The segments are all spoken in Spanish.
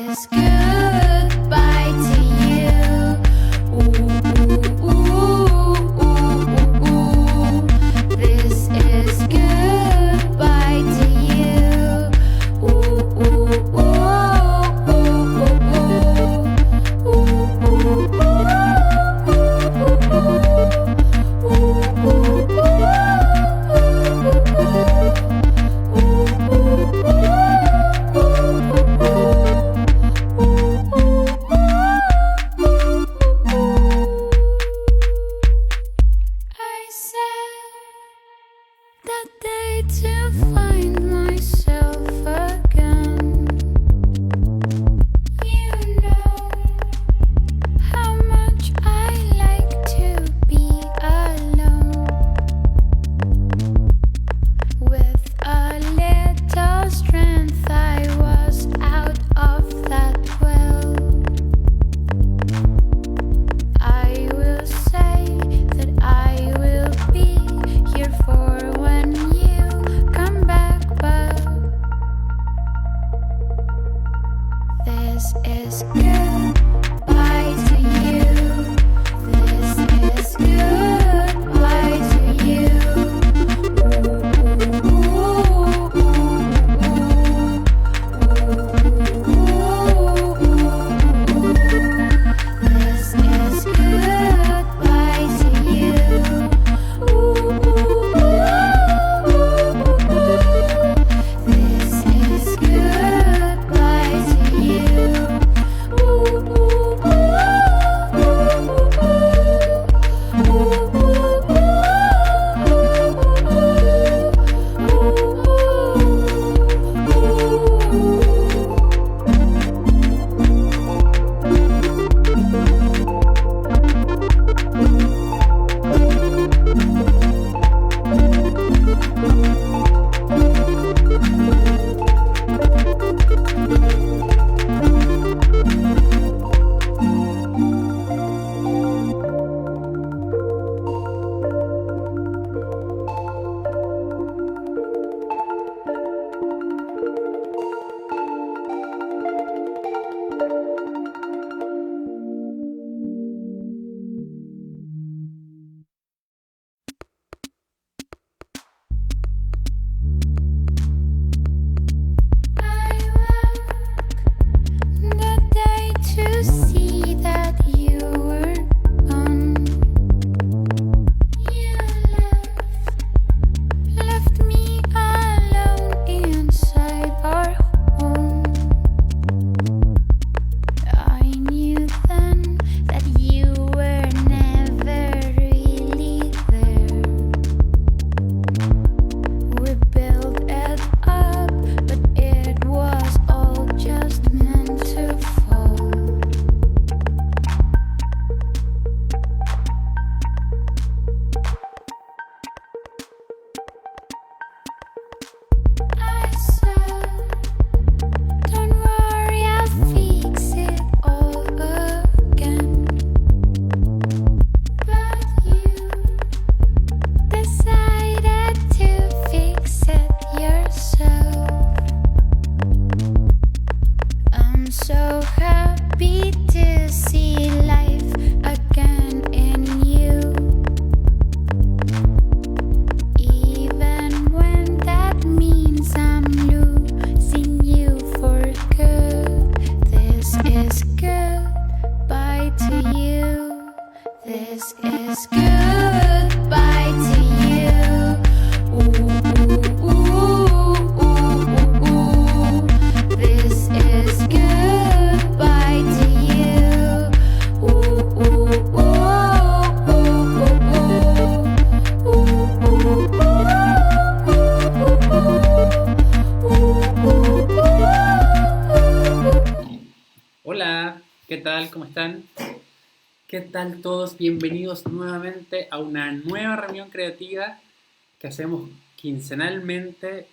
is goodbye to you. Ooh, ooh, ooh, ooh, ooh. This is goodbye to you. Ooh, ooh, ooh, ooh, ooh, ooh. Ooh, ooh, ooh, ooh, ooh, ooh, I said that day to find myself again. You know how much I like to be alone. With a little strength, I was out of that well. I will say that I will be here for when you come back, but this is goodbye to you. This is goodbye to you. Ooh, ooh, ooh, ooh, ooh, ooh. This is goodbye to you. Ooh, ooh, ooh. This is goodbye to you. Ooh, ooh, the day to see that you were gone. You left me alone inside our home. I knew then that you were never really there. We built it up, but it was all just meant to fall. I said, don't worry, I'll fix it all again. But you decided to fix it yourself. I'm so happy to see life again in you. Even when that means I'm losing you for good. This is goodbye to you. This is goodbye to you. Ooh, ooh, ooh, ooh, ooh. This is goodbye to you. Ooh, ooh, ooh, ooh, ooh, ooh. Ooh, ooh, Hola, ¿qué tal? ¿Cómo están? ¿Qué tal todos? Bienvenidos nuevamente a una nueva reunión creativa que hacemos quincenalmente.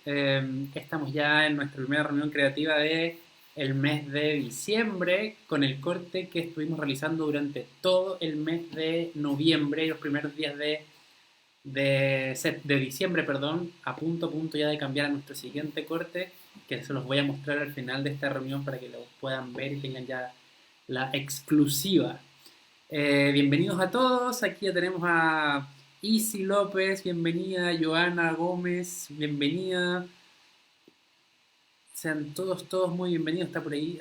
Estamos ya en nuestra primera reunión creativa de el mes de diciembre, con el corte que estuvimos realizando durante todo el mes de noviembre y los primeros días de diciembre, perdón, a punto ya de cambiar a nuestro siguiente corte, que se los voy a mostrar al final de esta reunión para que lo puedan ver y tengan ya la exclusiva. Bienvenidos a todos, aquí ya tenemos a Isi López, bienvenida, Joana Gómez, bienvenida. Sean todos muy bienvenidos, está por ahí.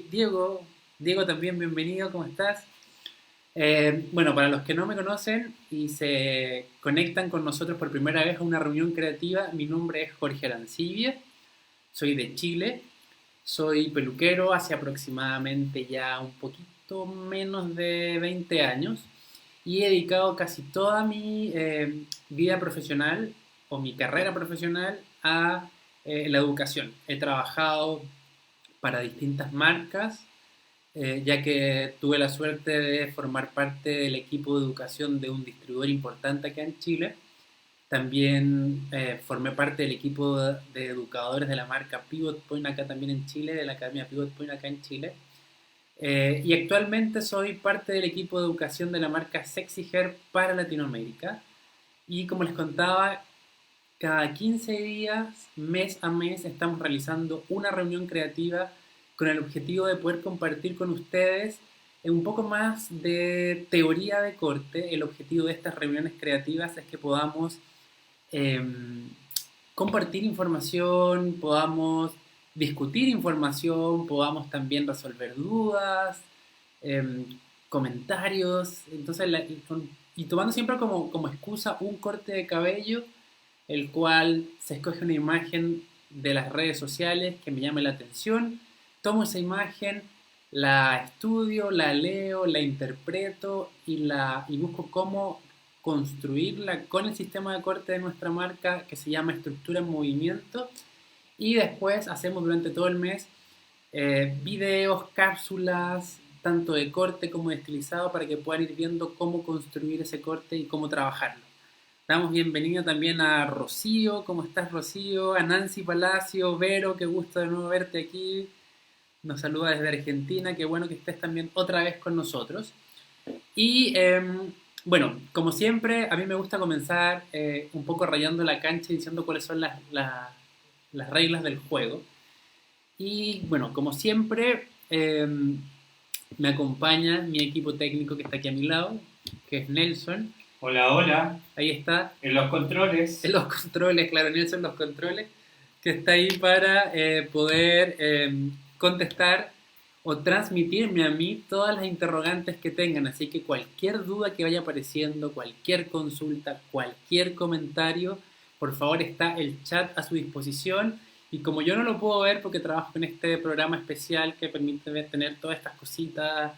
Diego también bienvenido, ¿cómo estás? Bueno, para los que no me conocen y se conectan con nosotros por primera vez a una reunión creativa, mi nombre es Jorge Arancibia, soy de Chile, soy peluquero hace aproximadamente ya un poquito menos de 20 años y he dedicado casi toda mi vida profesional o mi carrera profesional a la educación. He trabajado para distintas marcas, ya que tuve la suerte de formar parte del equipo de educación de un distribuidor importante acá en Chile. También formé parte del equipo de educadores de la marca Pivot Point acá también en Chile, de la Academia Pivot Point acá en Chile. Y actualmente soy parte del equipo de educación de la marca Sexy Hair para Latinoamérica. Y como les contaba, cada 15 días, mes a mes, estamos realizando una reunión creativa con el objetivo de poder compartir con ustedes un poco más de teoría de corte. El objetivo de estas reuniones creativas es que podamos eh, compartir información, podamos discutir información, podamos también resolver dudas, eh, comentarios. Entonces, y tomando siempre como excusa un corte de cabello, el cual se escoge una imagen de las redes sociales que me llame la atención, tomo esa imagen, la estudio, la leo, la interpreto y busco cómo construirla con el sistema de corte de nuestra marca que se llama Estructura en Movimiento, y después hacemos durante todo el mes videos, cápsulas, tanto de corte como de estilizado, para que puedan ir viendo cómo construir ese corte y cómo trabajarlo. Damos bienvenida también a Rocío, ¿cómo estás, Rocío? A Nancy Palacio, Vero, qué gusto de nuevo verte aquí. Nos saluda desde Argentina, qué bueno que estés también otra vez con nosotros. Y bueno, como siempre, a mí me gusta comenzar un poco rayando la cancha y diciendo cuáles son las reglas del juego. Y bueno, como siempre, me acompaña mi equipo técnico que está aquí a mi lado, que es Nelson. Hola, hola. Ahí está. En los controles. En los controles, claro, Nelson en los controles, que está ahí para poder contestar o transmitirme a mí todas las interrogantes que tengan. Así que cualquier duda que vaya apareciendo, cualquier consulta, cualquier comentario, por favor, está el chat a su disposición. Y como yo no lo puedo ver porque trabajo en este programa especial que permite tener todas estas cositas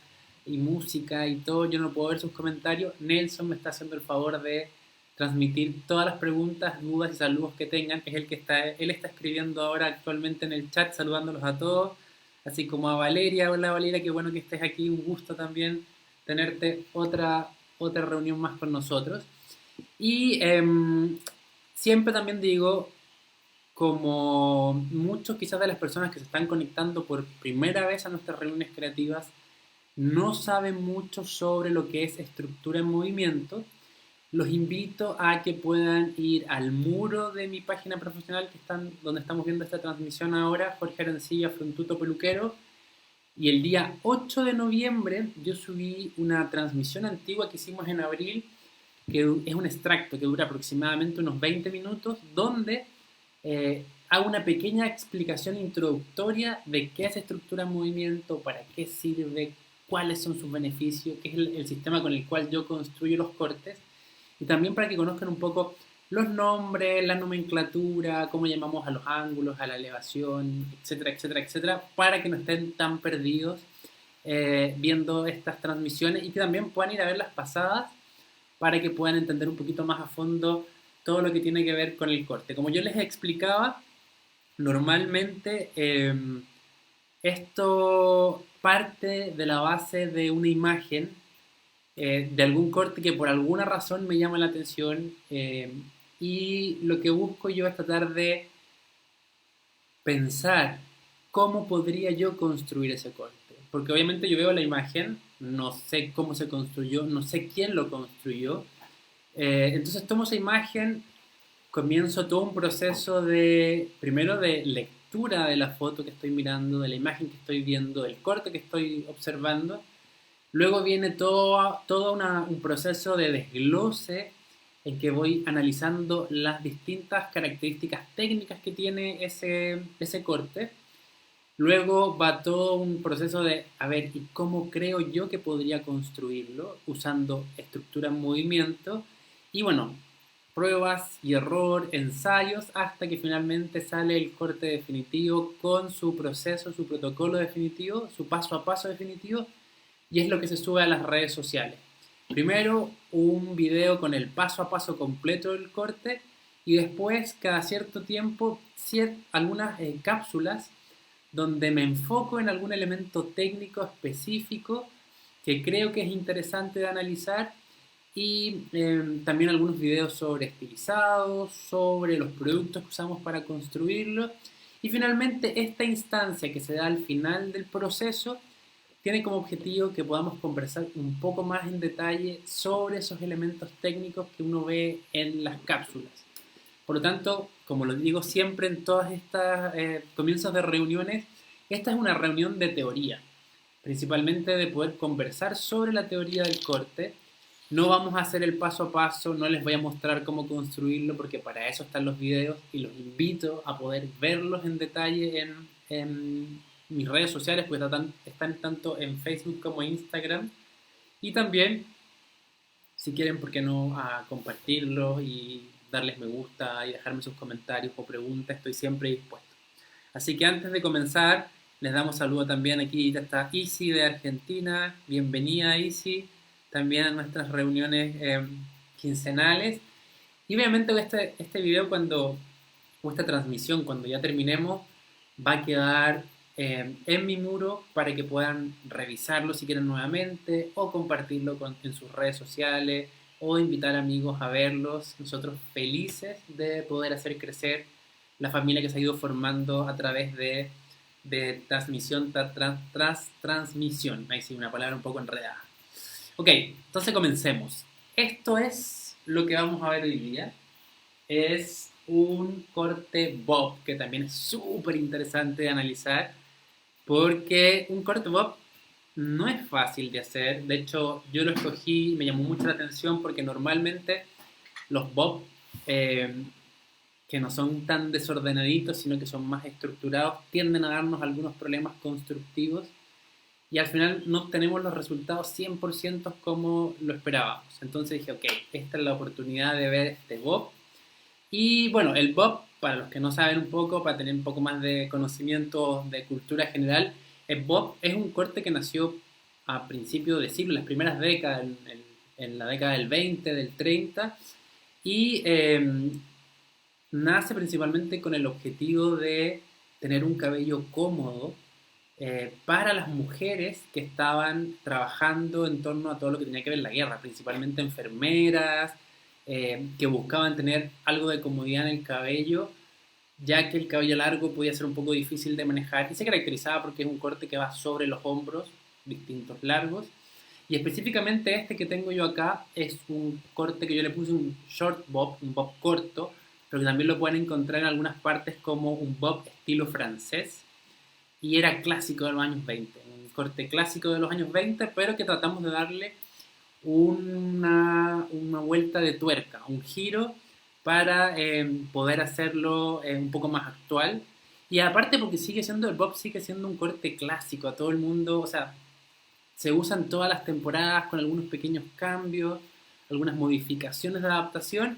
y música y todo, yo no puedo ver sus comentarios, Nelson me está haciendo el favor de transmitir todas las preguntas, dudas y saludos que tengan. Es él está escribiendo ahora actualmente en el chat, saludándolos a todos, así como a Valeria. Hola Valeria, qué bueno que estés aquí, un gusto también tenerte otra reunión más con nosotros. Y siempre también digo, como muchos quizás de las personas que se están conectando por primera vez a nuestras reuniones creativas no saben mucho sobre lo que es estructura en movimiento, los invito a que puedan ir al muro de mi página profesional donde estamos viendo esta transmisión ahora, Jorge Arancibia, Frontuto Peluquero. Y el día 8 de noviembre yo subí una transmisión antigua que hicimos en abril, que es un extracto que dura aproximadamente unos 20 minutos, donde hago una pequeña explicación introductoria de qué es estructura en movimiento, para qué sirve, cuáles son sus beneficios, qué es el sistema con el cual yo construyo los cortes, y también para que conozcan un poco los nombres, la nomenclatura, cómo llamamos a los ángulos, a la elevación, etcétera, etcétera, etcétera, para que no estén tan perdidos viendo estas transmisiones, y que también puedan ir a ver las pasadas para que puedan entender un poquito más a fondo todo lo que tiene que ver con el corte. Como yo les explicaba, normalmente esto parte de la base de una imagen de algún corte que por alguna razón me llama la atención, y lo que busco yo es tratar de pensar cómo podría yo construir ese corte. Porque obviamente yo veo la imagen, no sé cómo se construyó, no sé quién lo construyó. Entonces tomo esa imagen, comienzo todo un proceso primero de estructura de la foto que estoy mirando, de la imagen que estoy viendo, del corte que estoy observando. Luego viene todo un proceso de desglose en que voy analizando las distintas características técnicas que tiene ese corte. Luego va todo un proceso de, a ver, ¿y cómo creo yo que podría construirlo? Usando estructura en movimiento. Y bueno, pruebas y error, ensayos, hasta que finalmente sale el corte definitivo con su proceso, su protocolo definitivo, su paso a paso definitivo, y es lo que se sube a las redes sociales. Primero, un video con el paso a paso completo del corte, y después, cada cierto tiempo, algunas cápsulas donde me enfoco en algún elemento técnico específico que creo que es interesante de analizar, y también algunos videos sobre estilizados, sobre los productos que usamos para construirlo, y finalmente esta instancia que se da al final del proceso tiene como objetivo que podamos conversar un poco más en detalle sobre esos elementos técnicos que uno ve en las cápsulas. Por lo tanto, como lo digo siempre en todas estas comienzos de reuniones, esta es una reunión de teoría, principalmente de poder conversar sobre la teoría del corte. No vamos a hacer el paso a paso, no les voy a mostrar cómo construirlo, porque para eso están los videos y los invito a poder verlos en detalle en mis redes sociales, pues están tanto en Facebook como en Instagram. Y también, si quieren, ¿por qué no?, a compartirlos y darles me gusta y dejarme sus comentarios o preguntas, estoy siempre dispuesto. Así que antes de comenzar, les damos saludo también. Aquí ya está Isi de Argentina. Bienvenida, Isi, también a nuestras reuniones quincenales. Y obviamente este video o esta transmisión, cuando ya terminemos, va a quedar en mi muro para que puedan revisarlo si quieren nuevamente, o compartirlo en sus redes sociales, o invitar amigos a verlos. Nosotros felices de poder hacer crecer la familia que se ha ido formando a través de transmisión tras transmisión. Ahí sí, una palabra un poco enredada. Ok, entonces comencemos. Esto es lo que vamos a ver hoy día. Es un corte bob, que también es súper interesante de analizar, porque un corte bob no es fácil de hacer. De hecho, yo lo escogí y me llamó mucho la atención porque normalmente los bob, que no son tan desordenaditos, sino que son más estructurados, tienden a darnos algunos problemas constructivos y al final no obtenemos los resultados 100% como lo esperábamos. Entonces dije, ok, esta es la oportunidad de ver este bob. Y bueno, el bob, para los que no saben un poco, para tener un poco más de conocimiento de cultura general, el bob es un corte que nació a principios de siglo, en las primeras décadas, en la década del 20, del 30, y nace principalmente con el objetivo de tener un cabello cómodo para las mujeres que estaban trabajando en torno a todo lo que tenía que ver la guerra, principalmente enfermeras, que buscaban tener algo de comodidad en el cabello, ya que el cabello largo podía ser un poco difícil de manejar y se caracterizaba porque es un corte que va sobre los hombros, distintos largos. Y específicamente este que tengo yo acá es un corte que yo le puse un short bob, un bob corto, pero que también lo pueden encontrar en algunas partes como un bob estilo francés, y era clásico de los años 20, un corte clásico de los años 20, pero que tratamos de darle una vuelta de tuerca, un giro para poder hacerlo un poco más actual. Y aparte porque el bob sigue siendo un corte clásico, a todo el mundo, o sea, se usa en todas las temporadas con algunos pequeños cambios, algunas modificaciones de adaptación,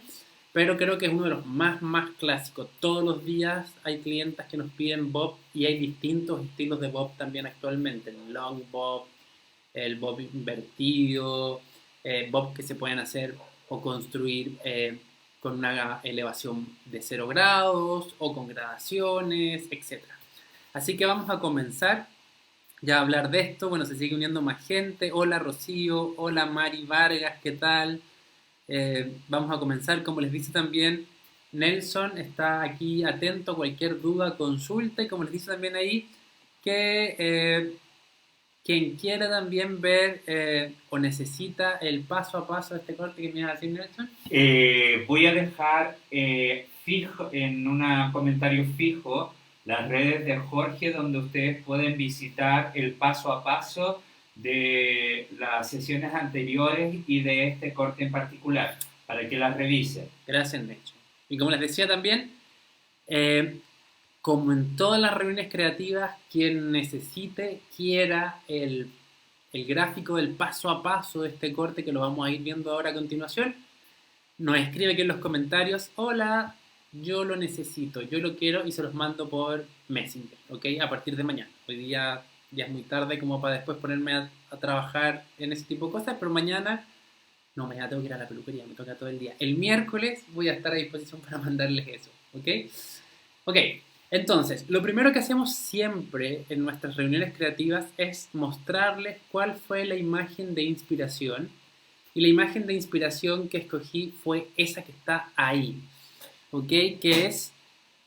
pero creo que es uno de los más clásicos. Todos los días hay clientas que nos piden bob y hay distintos estilos de bob también actualmente. El long bob, el bob invertido, bob que se pueden hacer o construir con una elevación de 0 grados o con gradaciones, etc. Así que vamos a comenzar ya a hablar de esto. Bueno, se sigue uniendo más gente. Hola Rocío, hola Mari Vargas, ¿qué tal? Vamos a comenzar. Como les dice también Nelson, está aquí atento a cualquier duda, consulta, y como les dice también ahí, que quien quiera también ver o necesita el paso a paso de este corte que me iba a decir Nelson. Voy a dejar fijo en un comentario fijo las redes de Jorge, donde ustedes pueden visitar el paso a paso de las sesiones anteriores y de este corte en particular, para que las revisen. Gracias, Necho. Y como les decía también, eh, como en todas las reuniones creativas, quien necesite, quiera el gráfico del paso a paso de este corte, que lo vamos a ir viendo ahora a continuación, nos escribe aquí en los comentarios: hola, yo lo necesito, yo lo quiero, y se los mando por Messenger, ¿ok? A partir de mañana. Hoy día ya es muy tarde como para después ponerme a trabajar en ese tipo de cosas, pero mañana tengo que ir a la peluquería, me toca todo el día. El miércoles voy a estar a disposición para mandarles eso, ¿ok? Ok, entonces, lo primero que hacemos siempre en nuestras reuniones creativas es mostrarles cuál fue la imagen de inspiración. Y la imagen de inspiración que escogí fue esa que está ahí, ¿ok? Que es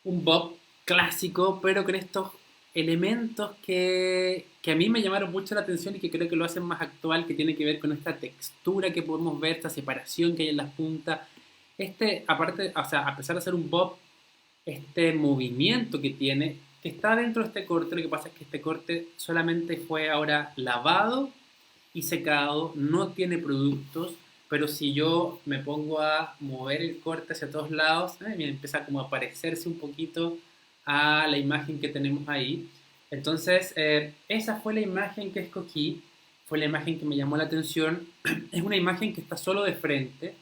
un bob clásico, pero con estos elementos que a mí me llamaron mucho la atención y que creo que lo hacen más actual, que tiene que ver con esta textura que podemos ver, esta separación que hay en las puntas. Aparte, o sea, a pesar de ser un bob, este movimiento que tiene, que está dentro de este corte, lo que pasa es que este corte solamente fue ahora lavado y secado, no tiene productos, pero si yo me pongo a mover el corte hacia todos lados, me empieza como a parecerse un poquito a la imagen que tenemos ahí. Entonces, esa fue la imagen que escogí, fue la imagen que me llamó la atención. Es una imagen que está solo de frente,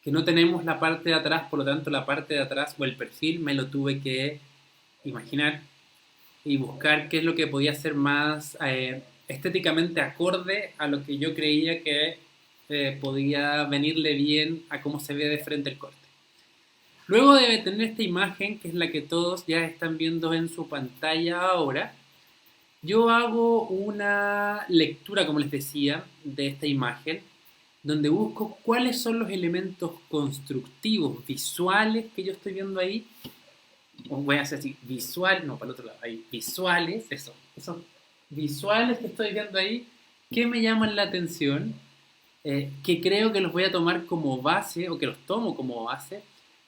que no tenemos la parte de atrás, por lo tanto la parte de atrás o el perfil me lo tuve que imaginar y buscar qué es lo que podía ser más estéticamente acorde a lo que yo creía que podía venirle bien a cómo se ve de frente el corte. Luego de tener esta imagen, que es la que todos ya están viendo en su pantalla ahora, yo hago una lectura, como les decía, de esta imagen, donde busco cuáles son los elementos constructivos, visuales que yo estoy viendo ahí. Voy a hacer así, visual, no, para el otro lado, ahí, visuales, esos visuales que estoy viendo ahí, que me llaman la atención, que creo que los voy a tomar como base, o que los tomo como base,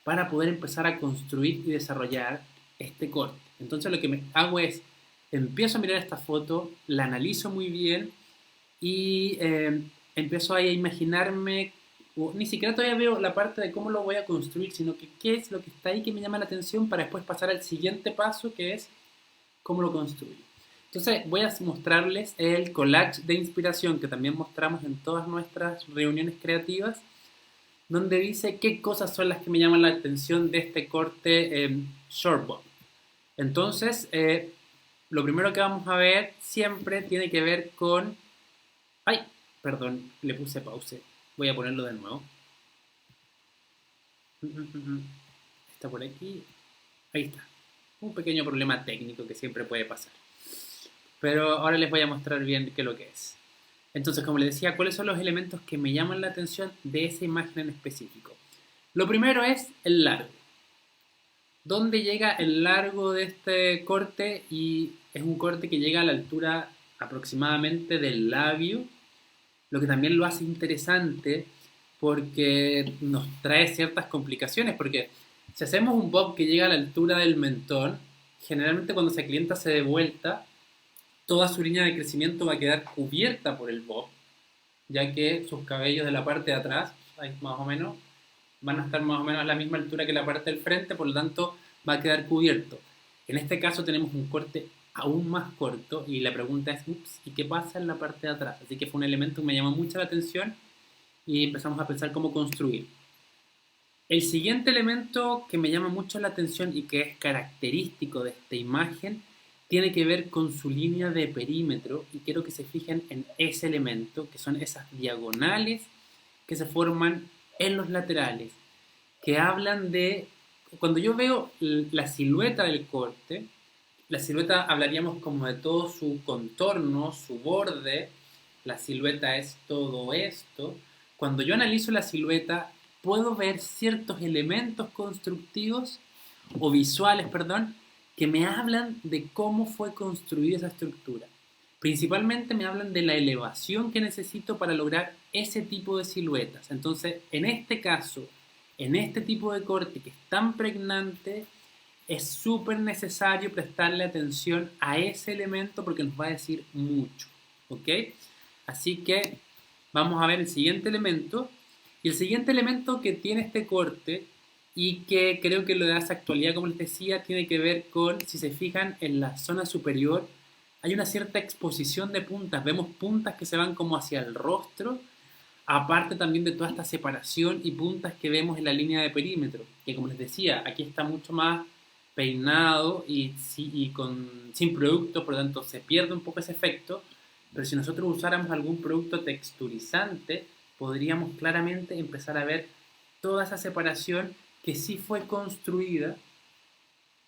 para poder empezar a construir y desarrollar este corte. Entonces lo que me hago es, empiezo a mirar esta foto, la analizo muy bien y empiezo ahí a imaginarme, ni siquiera todavía veo la parte de cómo lo voy a construir, sino que qué es lo que está ahí que me llama la atención para después pasar al siguiente paso, que es cómo lo construyo. Entonces voy a mostrarles el collage de inspiración que también mostramos en todas nuestras reuniones creativas, donde dice qué cosas son las que me llaman la atención de este corte short bob. Entonces, lo primero que vamos a ver siempre tiene que ver con... ¡Ay! Perdón, le puse pause. Voy a ponerlo de nuevo. Está por aquí. Ahí está. Un pequeño problema técnico que siempre puede pasar. Pero ahora les voy a mostrar bien qué es lo que es. Entonces, como les decía, ¿cuáles son los elementos que me llaman la atención de esa imagen en específico? Lo primero es el largo. ¿Dónde llega el largo de este corte? Y es un corte que llega a la altura aproximadamente del labio, lo que también lo hace interesante porque nos trae ciertas complicaciones, porque si hacemos un bob que llega a la altura del mentón, generalmente cuando esa clienta se dé vuelta, toda su línea de crecimiento va a quedar cubierta por el bob, ya que sus cabellos de la parte de atrás, ahí más o menos, van a estar más o menos a la misma altura que la parte del frente, por lo tanto va a quedar cubierto. En este caso tenemos un corte aún más corto y la pregunta es, ¿y qué pasa en la parte de atrás? Así que fue un elemento que me llamó mucho la atención y empezamos a pensar cómo construir. El siguiente elemento que me llama mucho la atención y que es característico de esta imagen tiene que ver con su línea de perímetro, y quiero que se fijen en ese elemento, que son esas diagonales que se forman en los laterales, que hablan de... Cuando yo veo la silueta del corte, la silueta hablaríamos como de todo su contorno, su borde, la silueta es todo esto. Cuando yo analizo la silueta, puedo ver ciertos elementos constructivos, o visuales, perdón, que me hablan de cómo fue construida esa estructura. Principalmente me hablan de la elevación que necesito para lograr ese tipo de siluetas. Entonces, en este caso, en este tipo de corte que es tan pregnante, es súper necesario prestarle atención a ese elemento porque nos va a decir mucho, ¿ok? Así que vamos a ver el siguiente elemento. Y el siguiente elemento que tiene este corte y que creo que lo de esa actualidad, como les decía, tiene que ver con, si se fijan, en la zona superior hay una cierta exposición de puntas. Vemos puntas que se van como hacia el rostro, aparte también de toda esta separación y puntas que vemos en la línea de perímetro, que como les decía, aquí está mucho más peinado y sin producto, por lo tanto se pierde un poco ese efecto, pero si nosotros usáramos algún producto texturizante, podríamos claramente empezar a ver toda esa separación que sí fue construida,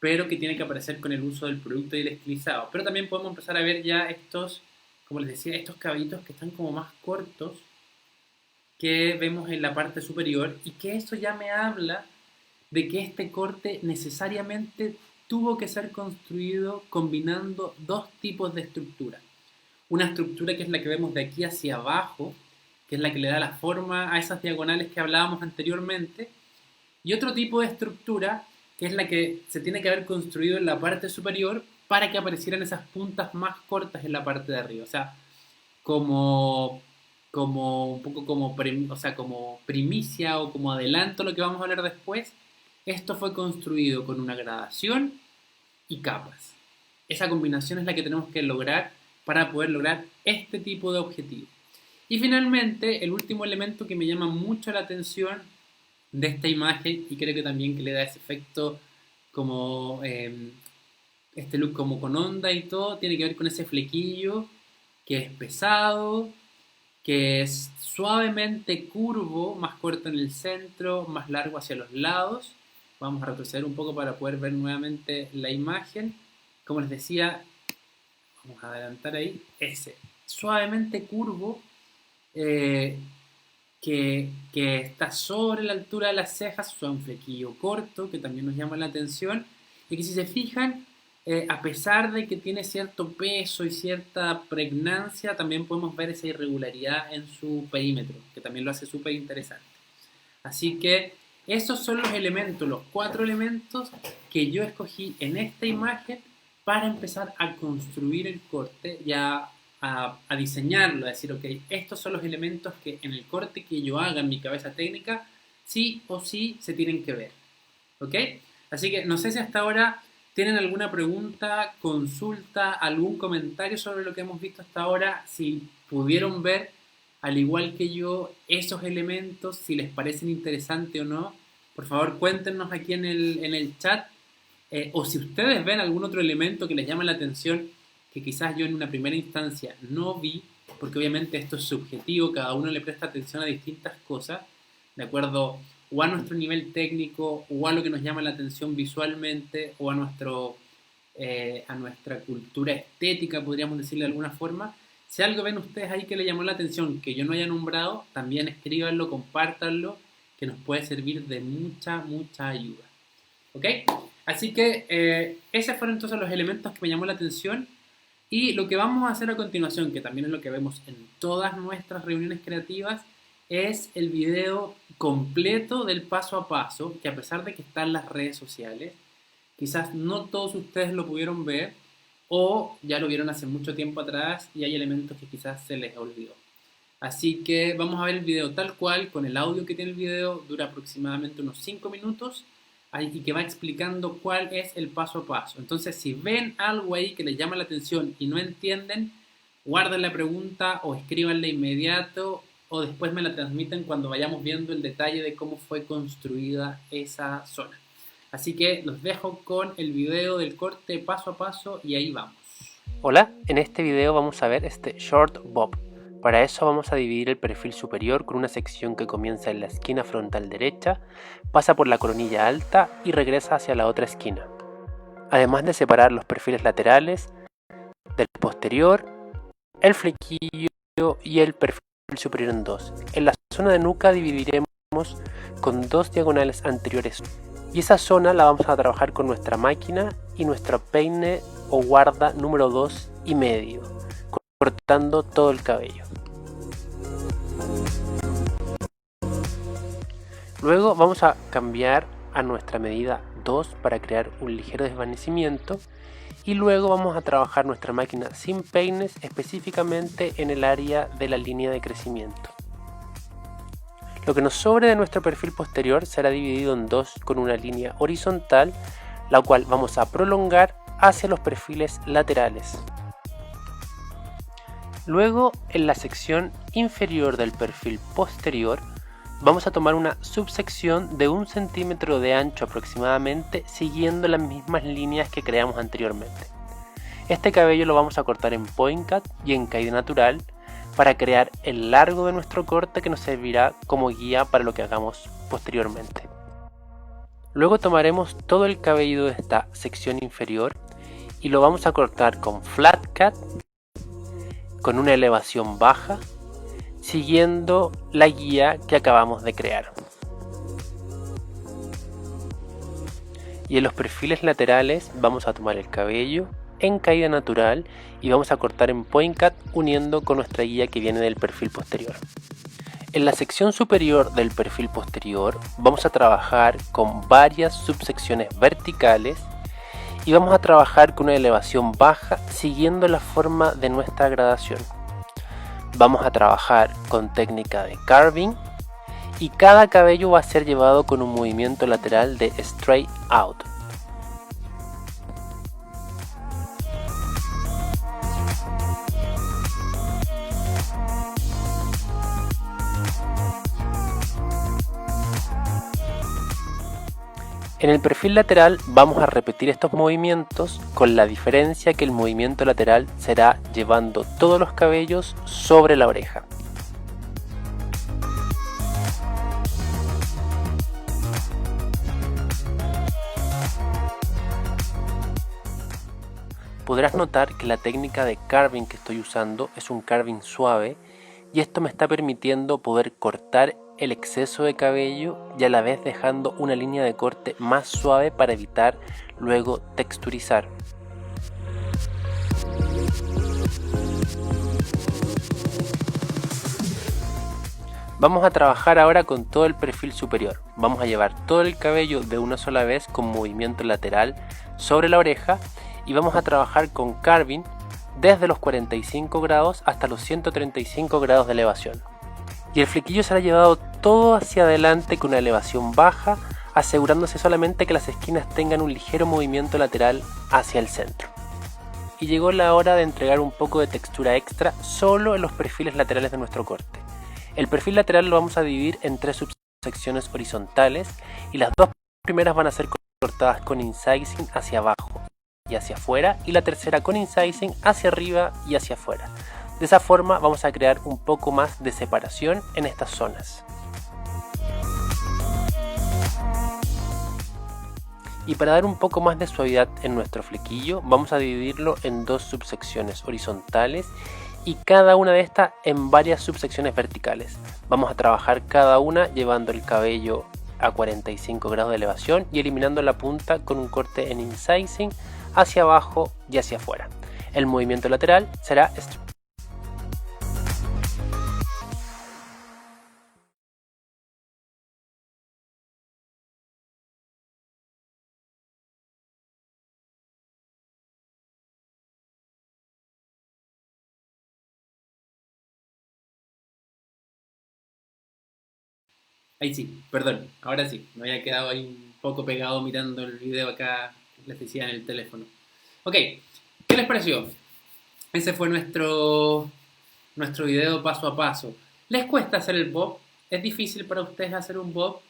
pero que tiene que aparecer con el uso del producto y el estilizado. Pero también podemos empezar a ver ya estos, como les decía, estos caballitos que están como más cortos, que vemos en la parte superior, y que eso ya me habla de que este corte necesariamente tuvo que ser construido combinando dos tipos de estructura. Una estructura que es la que vemos de aquí hacia abajo, que es la que le da la forma a esas diagonales que hablábamos anteriormente, y otro tipo de estructura que es la que se tiene que haber construido en la parte superior para que aparecieran esas puntas más cortas en la parte de arriba. O sea, como un poco como, como primicia o como adelanto a lo que vamos a hablar después, esto fue construido con una gradación y capas. Esa combinación es la que tenemos que lograr para poder lograr este tipo de objetivo. Y finalmente, el último elemento que me llama mucho la atención de esta imagen, y creo que también que le da ese efecto como este look como con onda y todo, tiene que ver con ese flequillo que es pesado, que es suavemente curvo, más corto en el centro, más largo hacia los lados. Vamos a retroceder un poco para poder ver nuevamente la imagen. Como les decía, vamos a adelantar ahí, ese suavemente curvo que está sobre la altura de las cejas, o un flequillo corto que también nos llama la atención, y que si se fijan, a pesar de que tiene cierto peso y cierta pregnancia, también podemos ver esa irregularidad en su perímetro, que también lo hace súper interesante. Así que esos son los elementos, los 4 elementos que yo escogí en esta imagen para empezar a construir el corte, ya a diseñarlo, a decir, ok, estos son los elementos que en el corte que yo haga en mi cabeza técnica, sí o sí se tienen que ver. ¿Ok? Así que no sé si hasta ahora tienen alguna pregunta, consulta, algún comentario sobre lo que hemos visto hasta ahora, si pudieron ver, al igual que yo, esos elementos, si les parecen interesantes o no. Por favor, cuéntenos aquí en el chat, o si ustedes ven algún otro elemento que les llama la atención, que quizás yo en una primera instancia no vi, porque obviamente esto es subjetivo, cada uno le presta atención a distintas cosas, de acuerdo o a nuestro nivel técnico, o a lo que nos llama la atención visualmente, o a nuestra cultura estética, podríamos decirle de alguna forma. Si algo ven ustedes ahí que le llamó la atención, que yo no haya nombrado, también escríbanlo, compártanlo, que nos puede servir de mucha, mucha ayuda. ¿Ok? Así que esos fueron entonces los elementos que me llamó la atención. Y lo que vamos a hacer a continuación, que también es lo que vemos en todas nuestras reuniones creativas, es el video completo del paso a paso, que a pesar de que está en las redes sociales, quizás no todos ustedes lo pudieron ver, o ya lo vieron hace mucho tiempo atrás y hay elementos que quizás se les olvidó. Así que vamos a ver el video tal cual, con el audio que tiene el video, dura aproximadamente unos 5 minutos, y que va explicando cuál es el paso a paso. Entonces, si ven algo ahí que les llama la atención y no entienden, guarden la pregunta o escríbanla inmediato o después me la transmiten cuando vayamos viendo el detalle de cómo fue construida esa zona. Así que los dejo con el video del corte paso a paso y ahí vamos. Hola, en este video vamos a ver este short bob. Para eso vamos a dividir el perfil superior con una sección que comienza en la esquina frontal derecha, pasa por la coronilla alta y regresa hacia la otra esquina. Además de separar los perfiles laterales del posterior, el flequillo y el perfil superior en dos. En la zona de nuca dividiremos con 2 diagonales anteriores y esa zona la vamos a trabajar con nuestra máquina y nuestro peine o guarda número 2,5, cortando todo el cabello. Luego vamos a cambiar a nuestra medida 2 para crear un ligero desvanecimiento y luego vamos a trabajar nuestra máquina sin peines específicamente en el área de la línea de crecimiento. Lo que nos sobre de nuestro perfil posterior será dividido en dos con una línea horizontal, la cual vamos a prolongar hacia los perfiles laterales. Luego, en la sección inferior del perfil posterior, vamos a tomar una subsección de 1 centímetro de ancho aproximadamente, siguiendo las mismas líneas que creamos anteriormente. Este cabello lo vamos a cortar en point cut y en caída natural para crear el largo de nuestro corte que nos servirá como guía para lo que hagamos posteriormente. Luego tomaremos todo el cabello de esta sección inferior y lo vamos a cortar con flat cut, con una elevación baja, siguiendo la guía que acabamos de crear. Y en los perfiles laterales vamos a tomar el cabello en caída natural y vamos a cortar en point cut uniendo con nuestra guía que viene del perfil posterior. En la sección superior del perfil posterior vamos a trabajar con varias subsecciones verticales y vamos a trabajar con una elevación baja siguiendo la forma de nuestra gradación. Vamos a trabajar con técnica de carving y cada cabello va a ser llevado con un movimiento lateral de straight out. En el perfil lateral vamos a repetir estos movimientos con la diferencia que el movimiento lateral será llevando todos los cabellos sobre la oreja. Podrás notar que la técnica de carving que estoy usando es un carving suave y esto me está permitiendo poder cortar el exceso de cabello y a la vez dejando una línea de corte más suave para evitar luego texturizar. Vamos a trabajar ahora con todo el perfil superior. Vamos a llevar todo el cabello de una sola vez con movimiento lateral sobre la oreja y vamos a trabajar con carving desde los 45 grados hasta los 135 grados de elevación. Y el flequillo será llevado todo hacia adelante con una elevación baja, asegurándose solamente que las esquinas tengan un ligero movimiento lateral hacia el centro. Y llegó la hora de entregar un poco de textura extra solo en los perfiles laterales de nuestro corte. El perfil lateral lo vamos a dividir en 3 subsecciones horizontales y las 2 primeras van a ser cortadas con incising hacia abajo y hacia afuera y la tercera con incising hacia arriba y hacia afuera. De esa forma vamos a crear un poco más de separación en estas zonas. Y para dar un poco más de suavidad en nuestro flequillo vamos a dividirlo en 2 subsecciones horizontales y cada una de estas en varias subsecciones verticales. Vamos a trabajar cada una llevando el cabello a 45 grados de elevación y eliminando la punta con un corte en incising hacia abajo y hacia afuera. El movimiento lateral será Ahí sí, perdón, ahora sí, me había quedado ahí un poco pegado mirando el video acá, les decía en el teléfono. Ok, ¿qué les pareció? Ese fue nuestro video paso a paso. ¿Les cuesta hacer el bob? ¿Es difícil para ustedes hacer un bob?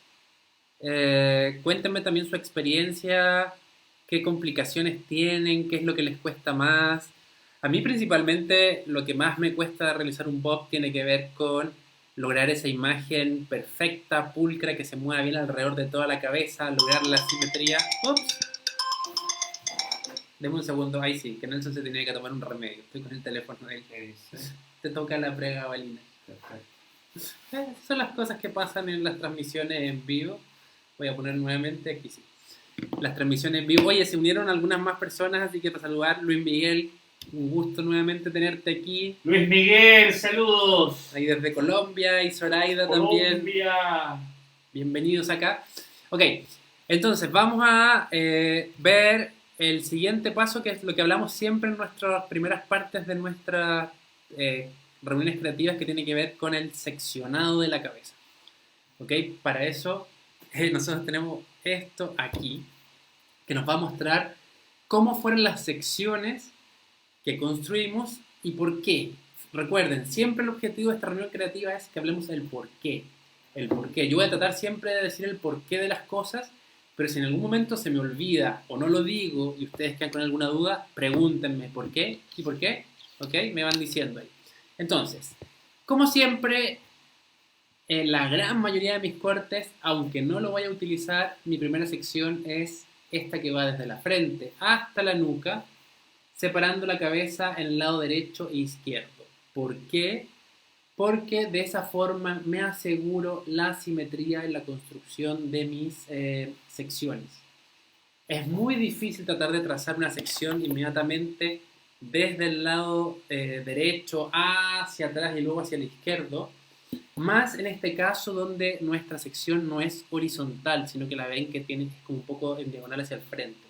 Cuéntenme también su experiencia, qué complicaciones tienen, qué es lo que les cuesta más. A mí principalmente lo que más me cuesta realizar un bob tiene que ver con lograr esa imagen perfecta, pulcra, que se mueva bien alrededor de toda la cabeza, lograr la simetría. Ups. Deme un segundo, ahí sí, que Nelson se tenía que tomar un remedio. Estoy con el teléfono de él. Te toca la pregabalina. Esas son las cosas que pasan en las transmisiones en vivo. Voy a poner nuevamente aquí sí. Las transmisiones en vivo. Oye, se unieron algunas más personas, así que para saludar, Luis Miguel, un gusto nuevamente tenerte aquí. Luis Miguel, saludos. Ahí desde Colombia y Zoraida Colombia. también. Bienvenidos acá. Ok, Entonces, vamos a ver el siguiente paso, que es lo que hablamos siempre en nuestras primeras partes de nuestras reuniones creativas, que tiene que ver con el seccionado de la cabeza. ¿Ok? Para eso, nosotros tenemos esto aquí, que nos va a mostrar cómo fueron las secciones que construimos y por qué. Recuerden, siempre el objetivo de esta reunión creativa es que hablemos del por qué. El por qué. Yo voy a tratar siempre de decir el porqué de las cosas, pero si en algún momento se me olvida o no lo digo y ustedes quedan con alguna duda, pregúntenme por qué y por qué. ¿Ok? Me van diciendo ahí. Entonces, como siempre, en la gran mayoría de mis cortes, aunque no lo vaya a utilizar, mi primera sección es esta que va desde la frente hasta la nuca, separando la cabeza en el lado derecho e izquierdo. ¿Por qué? Porque de esa forma me aseguro la simetría en la construcción de mis secciones. Es muy difícil tratar de trazar una sección inmediatamente desde el lado derecho hacia atrás y luego hacia el izquierdo, más en este caso donde nuestra sección no es horizontal, sino que la ven que tiene como un poco en diagonal hacia el frente.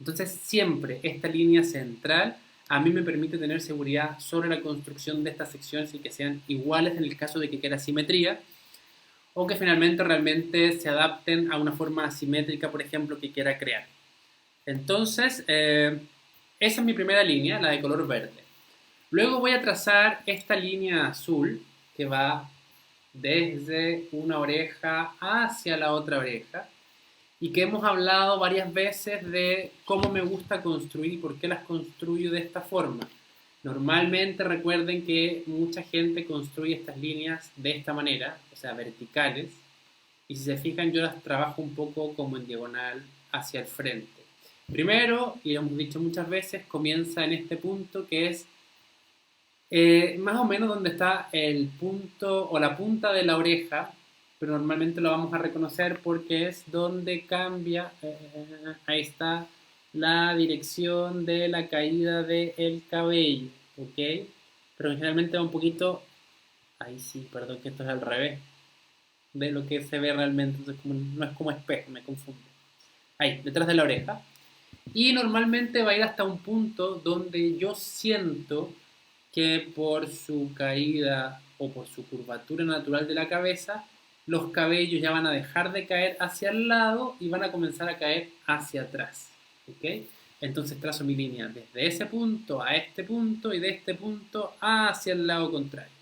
Entonces siempre esta línea central a mí me permite tener seguridad sobre la construcción de estas secciones y que sean iguales en el caso de que quiera simetría o que finalmente realmente se adapten a una forma asimétrica, por ejemplo, que quiera crear. Entonces, esa es mi primera línea, la de color verde. Luego voy a trazar esta línea azul que va desde una oreja hacia la otra oreja y que hemos hablado varias veces de cómo me gusta construir y por qué las construyo de esta forma. Normalmente recuerden que mucha gente construye estas líneas de esta manera, o sea, verticales, y si se fijan yo las trabajo un poco como en diagonal hacia el frente. Primero, y lo hemos dicho muchas veces, comienza en este punto que es más o menos donde está el punto o la punta de la oreja, pero normalmente lo vamos a reconocer porque es donde cambia, ahí está la dirección de la caída del cabello, ¿ok? Pero generalmente va un poquito, ahí sí, perdón que esto es al revés de lo que se ve realmente, entonces no es como espejo, me confundo. Ahí, detrás de la oreja. Y normalmente va a ir hasta un punto donde yo siento que por su caída o por su curvatura natural de la cabeza, los cabellos ya van a dejar de caer hacia el lado y van a comenzar a caer hacia atrás. ¿Ok? Entonces trazo mi línea desde ese punto a este punto y de este punto hacia el lado contrario.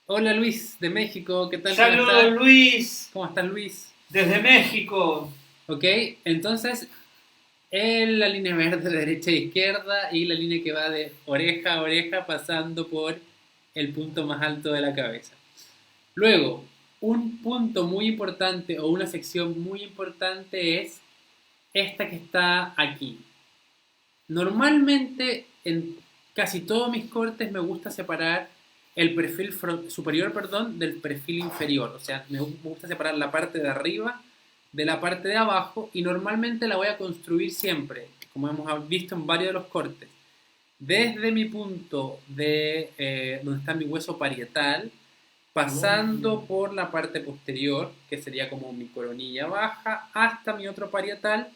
Hola Luis, de México, ¿qué tal? ¡Saludos, Luis! ¿Cómo estás, Luis? Desde México. Ok, entonces en la línea verde de derecha a izquierda y la línea que va de oreja a oreja pasando por el punto más alto de la cabeza. Luego, un punto muy importante o una sección muy importante es esta que está aquí. Normalmente en casi todos mis cortes me gusta separar el perfil superior, del perfil inferior. O sea, me gusta separar la parte de arriba de la parte de abajo y normalmente la voy a construir siempre, como hemos visto en varios de los cortes, desde mi punto de donde está mi hueso parietal, pasando por la parte posterior, que sería como mi coronilla baja, hasta mi otro parietal,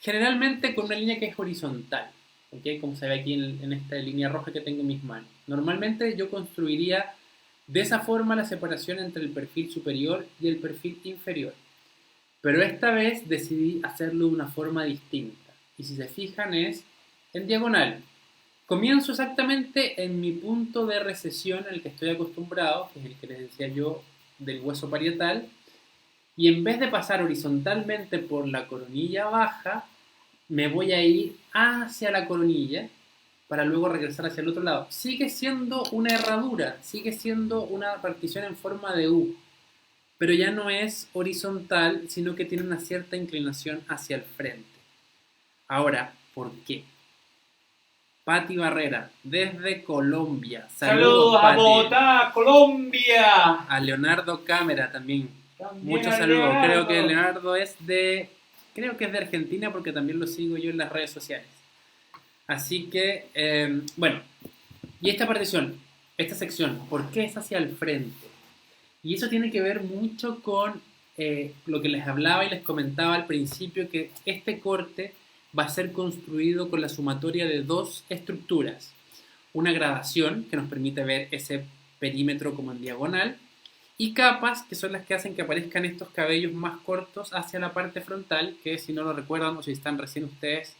generalmente con una línea que es horizontal, ¿okay? Como se ve aquí en esta línea roja que tengo en mis manos. Normalmente yo construiría de esa forma la separación entre el perfil superior y el perfil inferior. Pero esta vez decidí hacerlo de una forma distinta. Y si se fijan es en diagonal. Comienzo exactamente en mi punto de recesión al que estoy acostumbrado, que es el que les decía yo del hueso parietal. Y en vez de pasar horizontalmente por la coronilla baja, me voy a ir hacia la coronilla para luego regresar hacia el otro lado. Sigue siendo una herradura, sigue siendo una partición en forma de U. Pero ya no es horizontal, sino que tiene una cierta inclinación hacia el frente. Ahora, ¿por qué? Pati Barrera, desde Colombia. Saludos a Bogotá, Colombia. A Leonardo Cámara también. Muchos a saludos. Leonardo. Creo que Leonardo es de Argentina porque también lo sigo yo en las redes sociales. Así que, bueno. Y esta partición, esta sección, ¿por qué es hacia el frente? Y eso tiene que ver mucho con lo que les hablaba y les comentaba al principio, que este corte va a ser construido con la sumatoria de dos estructuras. Una gradación, que nos permite ver ese perímetro como en diagonal, y capas, que son las que hacen que aparezcan estos cabellos más cortos hacia la parte frontal, que si no lo recuerdan o si están recién ustedes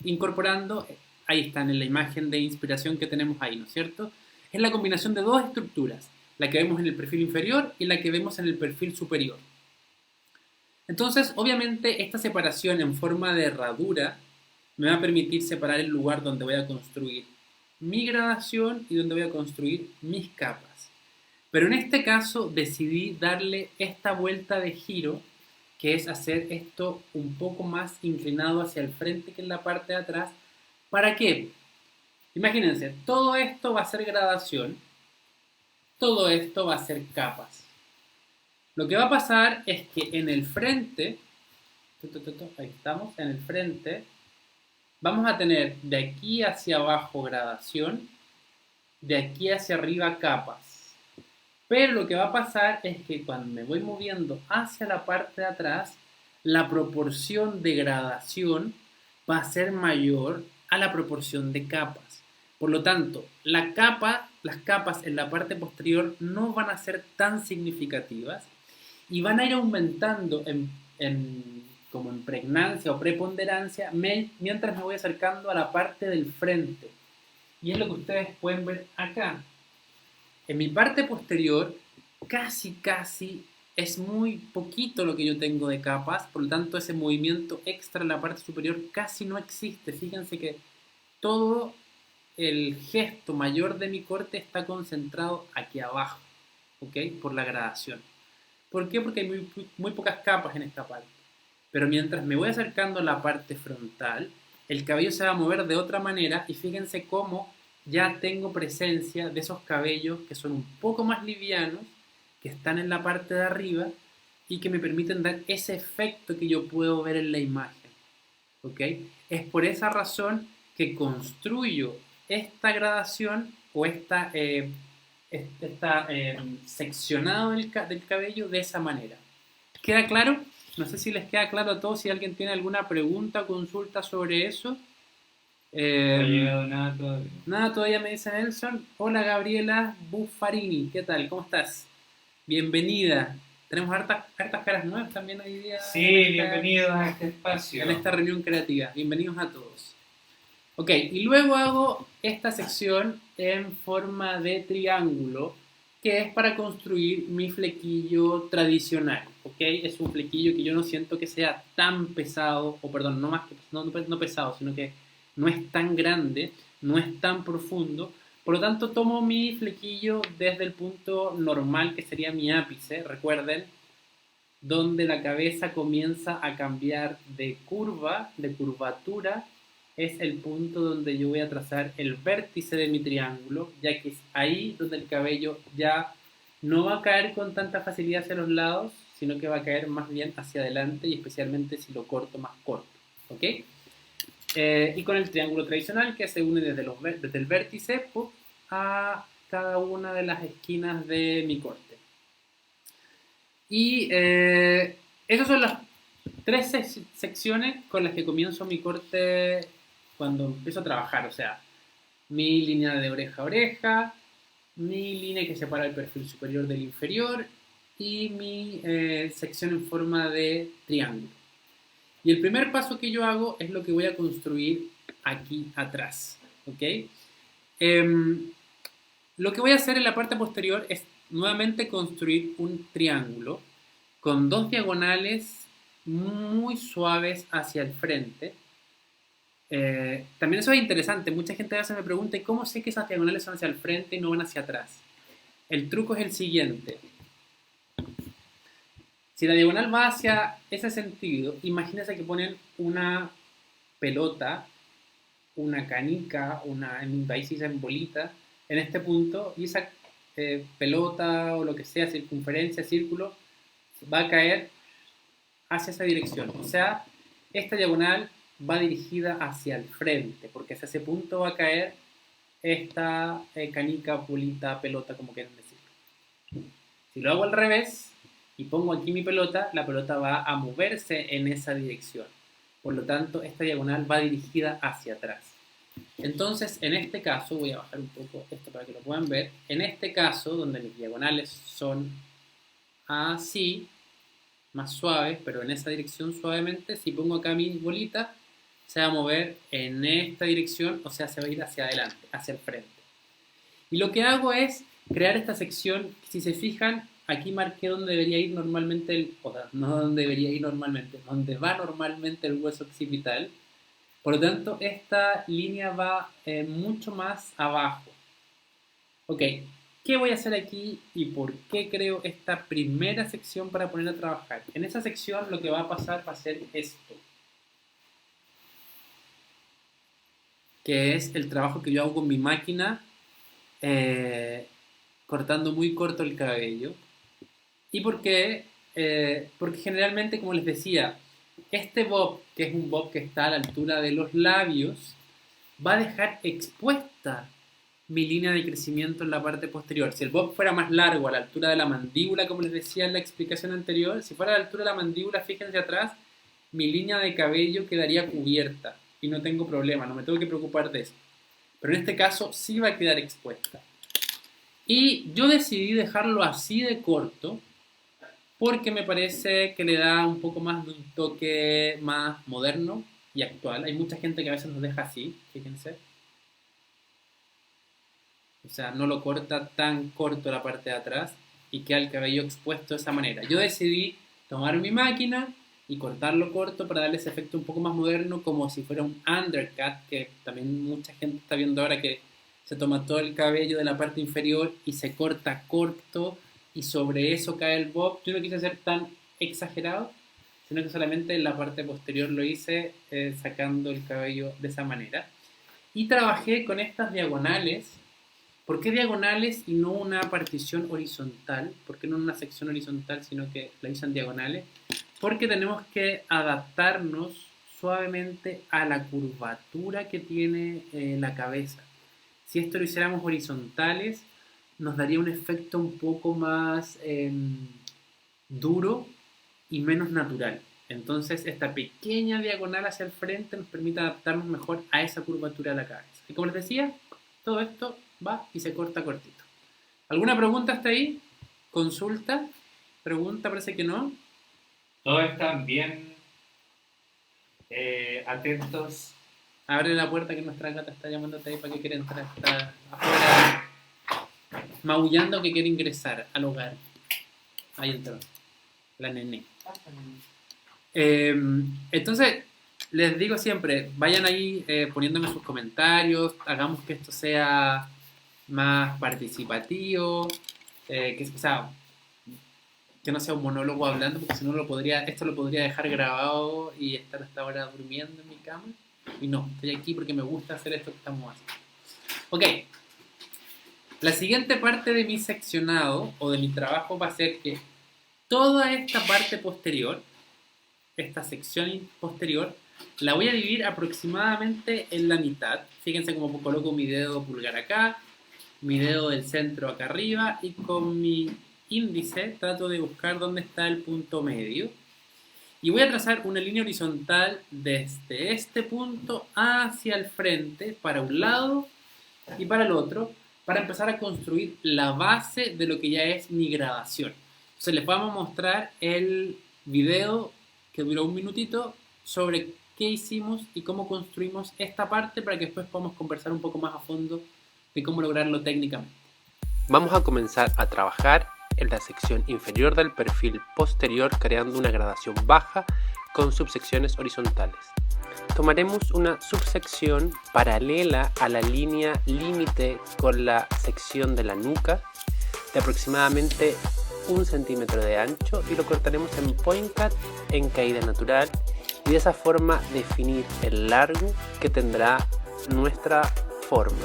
incorporando, ahí están en la imagen de inspiración que tenemos ahí, ¿no es cierto? Es la combinación de dos estructuras, la que vemos en el perfil inferior y la que vemos en el perfil superior. Entonces, obviamente, esta separación en forma de herradura me va a permitir separar el lugar donde voy a construir mi gradación y donde voy a construir mis capas. Pero en este caso decidí darle esta vuelta de giro, que es hacer esto un poco más inclinado hacia el frente que en la parte de atrás. ¿Para qué? Imagínense, todo esto va a ser gradación, todo esto va a ser capas. Lo que va a pasar es que en el frente, ahí estamos, en el frente, vamos a tener de aquí hacia abajo gradación, de aquí hacia arriba capas. Pero lo que va a pasar es que cuando me voy moviendo hacia la parte de atrás, la proporción de gradación va a ser mayor a la proporción de capas. Por lo tanto, las capas en la parte posterior no van a ser tan significativas y van a ir aumentando como en pregnancia o preponderancia mientras me voy acercando a la parte del frente. Y es lo que ustedes pueden ver acá. En mi parte posterior, casi es muy poquito lo que yo tengo de capas, por lo tanto ese movimiento extra en la parte superior casi no existe. Fíjense que todo el gesto mayor de mi corte está concentrado aquí abajo, ¿ok? Por la gradación. ¿Por qué? Porque hay muy pocas capas en esta parte. Pero mientras me voy acercando a la parte frontal, el cabello se va a mover de otra manera y fíjense cómo ya tengo presencia de esos cabellos que son un poco más livianos, que están en la parte de arriba y que me permiten dar ese efecto que yo puedo ver en la imagen, ¿ok? Es por esa razón que construyo esta gradación o esta seccionado del cabello de esa manera. ¿Queda claro? No sé si les queda claro a todos, si alguien tiene alguna pregunta o consulta sobre eso. No ha llegado nada todavía. Nada todavía, me dice Nelson. Hola Gabriela Buffarini, ¿qué tal? ¿Cómo estás? Bienvenida. Tenemos hartas caras nuevas también hoy día. Sí, bienvenidos a este espacio. En esta reunión creativa. Bienvenidos a todos. Ok, y luego hago esta sección en forma de triángulo, que es para construir mi flequillo tradicional, ¿ok? Es un flequillo que yo no siento que sea tan pesado, o perdón, no pesado, sino que no es tan grande, no es tan profundo. Por lo tanto, tomo mi flequillo desde el punto normal, que sería mi ápice, recuerden, donde la cabeza comienza a cambiar de curvatura, es el punto donde yo voy a trazar el vértice de mi triángulo, ya que es ahí donde el cabello ya no va a caer con tanta facilidad hacia los lados, sino que va a caer más bien hacia adelante, y especialmente si lo corto más corto, ¿ok? Y con el triángulo tradicional, que se une desde el vértice a cada una de las esquinas de mi corte. Y esas son las tres secciones con las que comienzo mi corte cuando empiezo a trabajar. O sea, mi línea de oreja a oreja, mi línea que separa el perfil superior del inferior y mi sección en forma de triángulo. Y el primer paso que yo hago es lo que voy a construir aquí atrás, ¿ok? Lo que voy a hacer en la parte posterior es nuevamente construir un triángulo con dos diagonales muy suaves hacia el frente. También eso es interesante. Mucha gente a veces me pregunta, ¿y cómo sé que esas diagonales son hacia el frente y no van hacia atrás? El truco es el siguiente. Si la diagonal va hacia ese sentido, imagínense que ponen una pelota, una canica, en un país en bolita, en este punto, y esa pelota o lo que sea, circunferencia, círculo, va a caer hacia esa dirección. O sea, esta diagonal va dirigida hacia el frente, porque hacia ese punto va a caer esta canica, bolita, pelota, como quieran decir. Si lo hago al revés, y pongo aquí mi pelota, la pelota va a moverse en esa dirección. Por lo tanto, esta diagonal va dirigida hacia atrás. Entonces, en este caso, voy a bajar un poco esto para que lo puedan ver. En este caso, donde mis diagonales son así, más suaves, pero en esa dirección suavemente, si pongo acá mi bolita, se va a mover en esta dirección, o sea, se va a ir hacia adelante, hacia el frente. Y lo que hago es crear esta sección. Si se fijan, aquí marqué donde debería ir normalmente no donde debería ir normalmente, donde va normalmente el hueso occipital. Por lo tanto, esta línea va mucho más abajo. Ok, ¿qué voy a hacer aquí y por qué creo esta primera sección para poner a trabajar? En esa sección lo que va a pasar va a ser esto, que es el trabajo que yo hago con mi máquina, cortando muy corto el cabello. ¿Y por qué? Porque generalmente, como les decía, este bob, que es un bob que está a la altura de los labios, va a dejar expuesta mi línea de crecimiento en la parte posterior. Si el bob fuera más largo, a la altura de la mandíbula, como les decía en la explicación anterior, si fuera a la altura de la mandíbula, fíjense atrás, mi línea de cabello quedaría cubierta y no tengo problema, no me tengo que preocupar de eso. Pero en este caso sí va a quedar expuesta. Y yo decidí dejarlo así de corto porque me parece que le da un poco más de un toque más moderno y actual. Hay mucha gente que a veces lo deja así, fíjense. O sea, no lo corta tan corto la parte de atrás y queda el cabello expuesto de esa manera. Yo decidí tomar mi máquina y cortarlo corto para darle ese efecto un poco más moderno, como si fuera un undercut, que también mucha gente está viendo ahora, que se toma todo el cabello de la parte inferior y se corta corto y sobre eso cae el bob. Yo no quise ser tan exagerado, sino que solamente en la parte posterior lo hice sacando el cabello de esa manera. Y trabajé con estas diagonales. ¿Por qué diagonales y no una partición horizontal? ¿Por qué no una sección horizontal, sino que la hice en diagonales? Porque tenemos que adaptarnos suavemente a la curvatura que tiene la cabeza. Si esto lo hiciéramos horizontales, nos daría un efecto un poco más duro y menos natural. Entonces, esta pequeña diagonal hacia el frente nos permite adaptarnos mejor a esa curvatura de la cabeza. Y como les decía, todo esto va y se corta cortito. ¿Alguna pregunta hasta ahí? ¿Consulta? ¿Pregunta? Parece que no. Todos están bien atentos. Abre la puerta, que nuestra gata está llamándote ahí para que quiere entrar. Está afuera maullando que quiere ingresar al hogar. Ahí entró la nené. Entonces, les digo siempre, vayan ahí poniéndome sus comentarios, hagamos que esto sea más participativo, que no sea un monólogo hablando, porque si no esto lo podría dejar grabado y estar hasta ahora durmiendo en mi cama. Y no, estoy aquí porque me gusta hacer esto que estamos haciendo. Ok, la siguiente parte de mi seccionado o de mi trabajo va a ser que toda esta parte posterior, esta sección posterior, la voy a dividir aproximadamente en la mitad. Fíjense cómo coloco mi dedo pulgar acá, mi dedo del centro acá arriba, y con mi índice trato de buscar dónde está el punto medio. Y voy a trazar una línea horizontal desde este punto hacia el frente, para un lado y para el otro, para empezar a construir la base de lo que ya es mi grabación. Entonces les vamos a mostrar el video que duró 1 minutito sobre qué hicimos y cómo construimos esta parte, para que después podamos conversar un poco más a fondo de cómo lograrlo técnicamente. Vamos a comenzar a trabajar en la sección inferior del perfil posterior, creando una gradación baja con subsecciones horizontales. Tomaremos una subsección paralela a la línea límite con la sección de la nuca, de aproximadamente 1 centímetro de ancho, y lo cortaremos en point cut en caída natural, y de esa forma definir el largo que tendrá nuestra forma.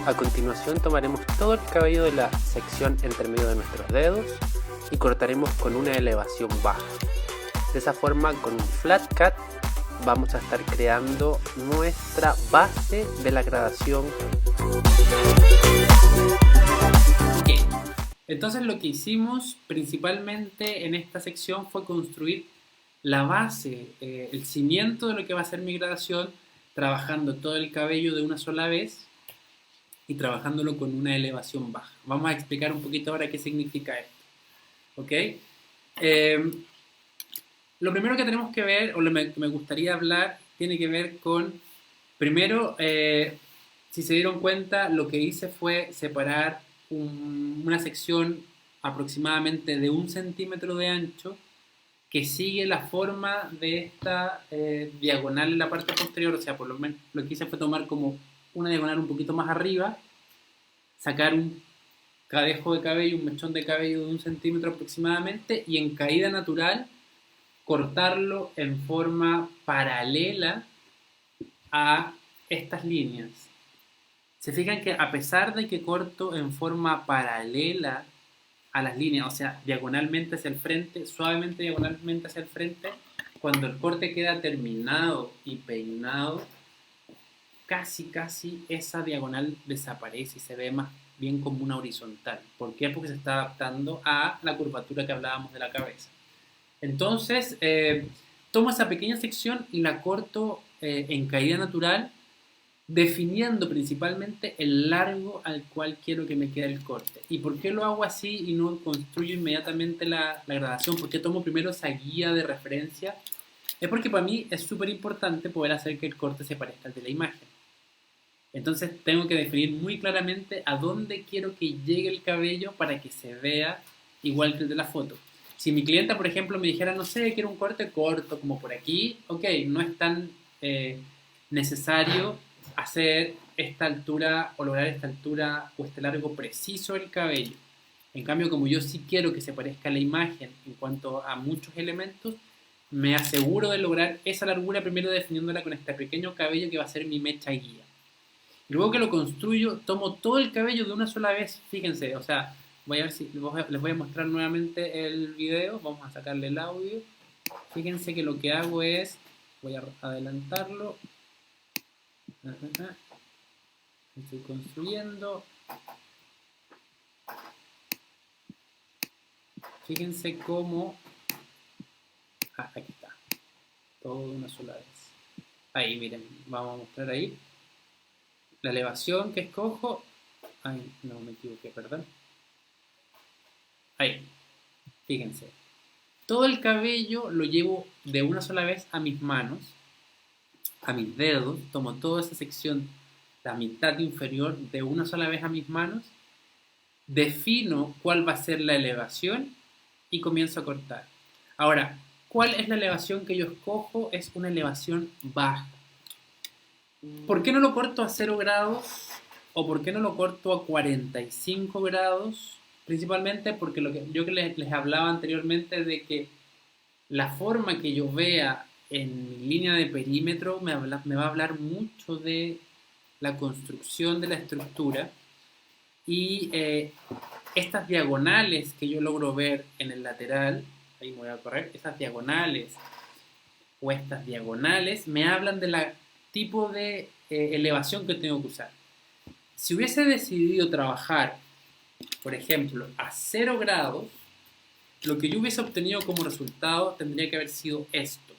A continuación tomaremos todo el cabello de la sección entre medio de nuestros dedos y cortaremos con una elevación baja. De esa forma, con un flat cut, vamos a estar creando nuestra base de la gradación. Ok. Entonces lo que hicimos principalmente en esta sección fue construir la base, el cimiento de lo que va a ser mi gradación, trabajando todo el cabello de una sola vez y trabajándolo con una elevación baja. Vamos a explicar un poquito ahora qué significa esto. ¿Ok? Lo primero que tenemos que ver, o lo que me gustaría hablar, tiene que ver con, primero, si se dieron cuenta, lo que hice fue separar una sección aproximadamente de 1 centímetro de ancho que sigue la forma de esta diagonal en la parte posterior. O sea, por lo menos lo que hice fue tomar como una diagonal un poquito más arriba, sacar un cadejo de cabello, un mechón de cabello de 1 centímetro aproximadamente, y en caída natural cortarlo en forma paralela a estas líneas. Se fijan que a pesar de que corto en forma paralela a las líneas, o sea, diagonalmente hacia el frente, suavemente diagonalmente hacia el frente, cuando el corte queda terminado y peinado, casi esa diagonal desaparece y se ve más bien como una horizontal. ¿Por qué? Porque se está adaptando a la curvatura que hablábamos de la cabeza. Entonces, tomo esa pequeña sección y la corto en caída natural, definiendo principalmente el largo al cual quiero que me quede el corte. ¿Y por qué lo hago así y no construyo inmediatamente la gradación? ¿Por qué tomo primero esa guía de referencia? Es porque para mí es súper importante poder hacer que el corte se parezca al de la imagen. Entonces tengo que definir muy claramente a dónde quiero que llegue el cabello para que se vea igual que el de la foto. Si mi clienta, por ejemplo, me dijera, no sé, quiero un corte corto como por aquí, ok, no es tan necesario hacer esta altura o lograr esta altura o este largo preciso del cabello. En cambio, como yo sí quiero que se parezca a la imagen en cuanto a muchos elementos, me aseguro de lograr esa largura primero definiéndola con este pequeño cabello que va a ser mi mecha guía. Luego que lo construyo, tomo todo el cabello de una sola vez. Fíjense, o sea, voy a ver si les voy a mostrar nuevamente el video. Vamos a sacarle el audio. Fíjense que lo que hago es, voy a adelantarlo. Estoy construyendo. Fíjense cómo... aquí está. Todo de una sola vez. Ahí, miren, vamos a mostrar ahí. La elevación que escojo... Ay, no me equivoqué, perdón. Ahí. Fíjense. Todo el cabello lo llevo de una sola vez a mis manos, a mis dedos. Tomo toda esa sección, la mitad inferior, de una sola vez a mis manos. Defino cuál va a ser la elevación y comienzo a cortar. Ahora, ¿cuál es la elevación que yo escojo? Es una elevación baja. ¿Por qué no lo corto a 0 grados? ¿O por qué no lo corto a 45 grados? Principalmente porque yo les hablaba anteriormente de que la forma que yo vea en mi línea de perímetro me va a hablar mucho de la construcción de la estructura, y estas diagonales que yo logro ver en el lateral, ahí me voy a correr, esas diagonales o estas diagonales me hablan del tipo de elevación que tengo que usar. Si hubiese decidido trabajar, por ejemplo, a 0 grados, lo que yo hubiese obtenido como resultado tendría que haber sido esto.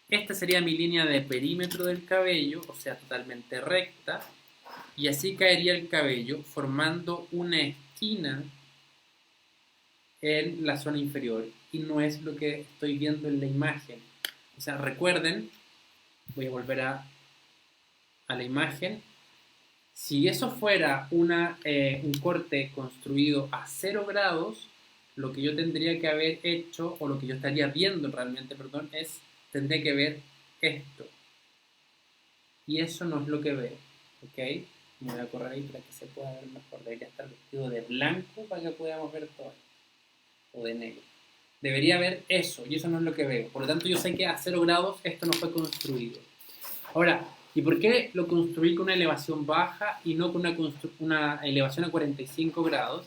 Esta sería mi línea de perímetro del cabello, o sea, totalmente recta, y así caería el cabello formando una esquina en la zona inferior, y no es lo que estoy viendo en la imagen. O sea, recuerden, voy a volver a la imagen. Si eso fuera un corte construido a 0 grados, lo que yo tendría que haber hecho, o lo que yo estaría viendo realmente, perdón, tendría que ver esto. Y eso no es lo que veo, ¿ok? Me voy a correr ahí para que se pueda ver mejor. Debería estar vestido de blanco para que podamos ver todo. O de negro. Debería ver eso, y eso no es lo que veo. Por lo tanto, yo sé que a 0 grados esto no fue construido. Ahora, ¿y por qué lo construí con una elevación baja y no con una elevación a 45 grados?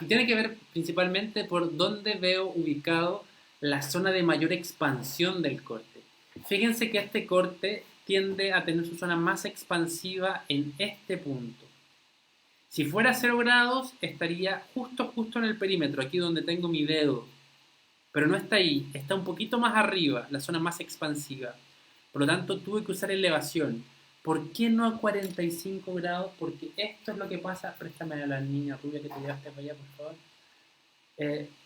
Y tiene que ver principalmente por dónde veo ubicado la zona de mayor expansión del corte. Fíjense que este corte tiende a tener su zona más expansiva en este punto. Si fuera 0 grados, estaría justo en el perímetro, aquí donde tengo mi dedo. Pero no está ahí, está un poquito más arriba, la zona más expansiva. Por lo tanto, tuve que usar elevación. ¿Por qué no a 45 grados? Porque esto es lo que pasa. Préstame a la niña rubia que te llevaste para allá, por favor.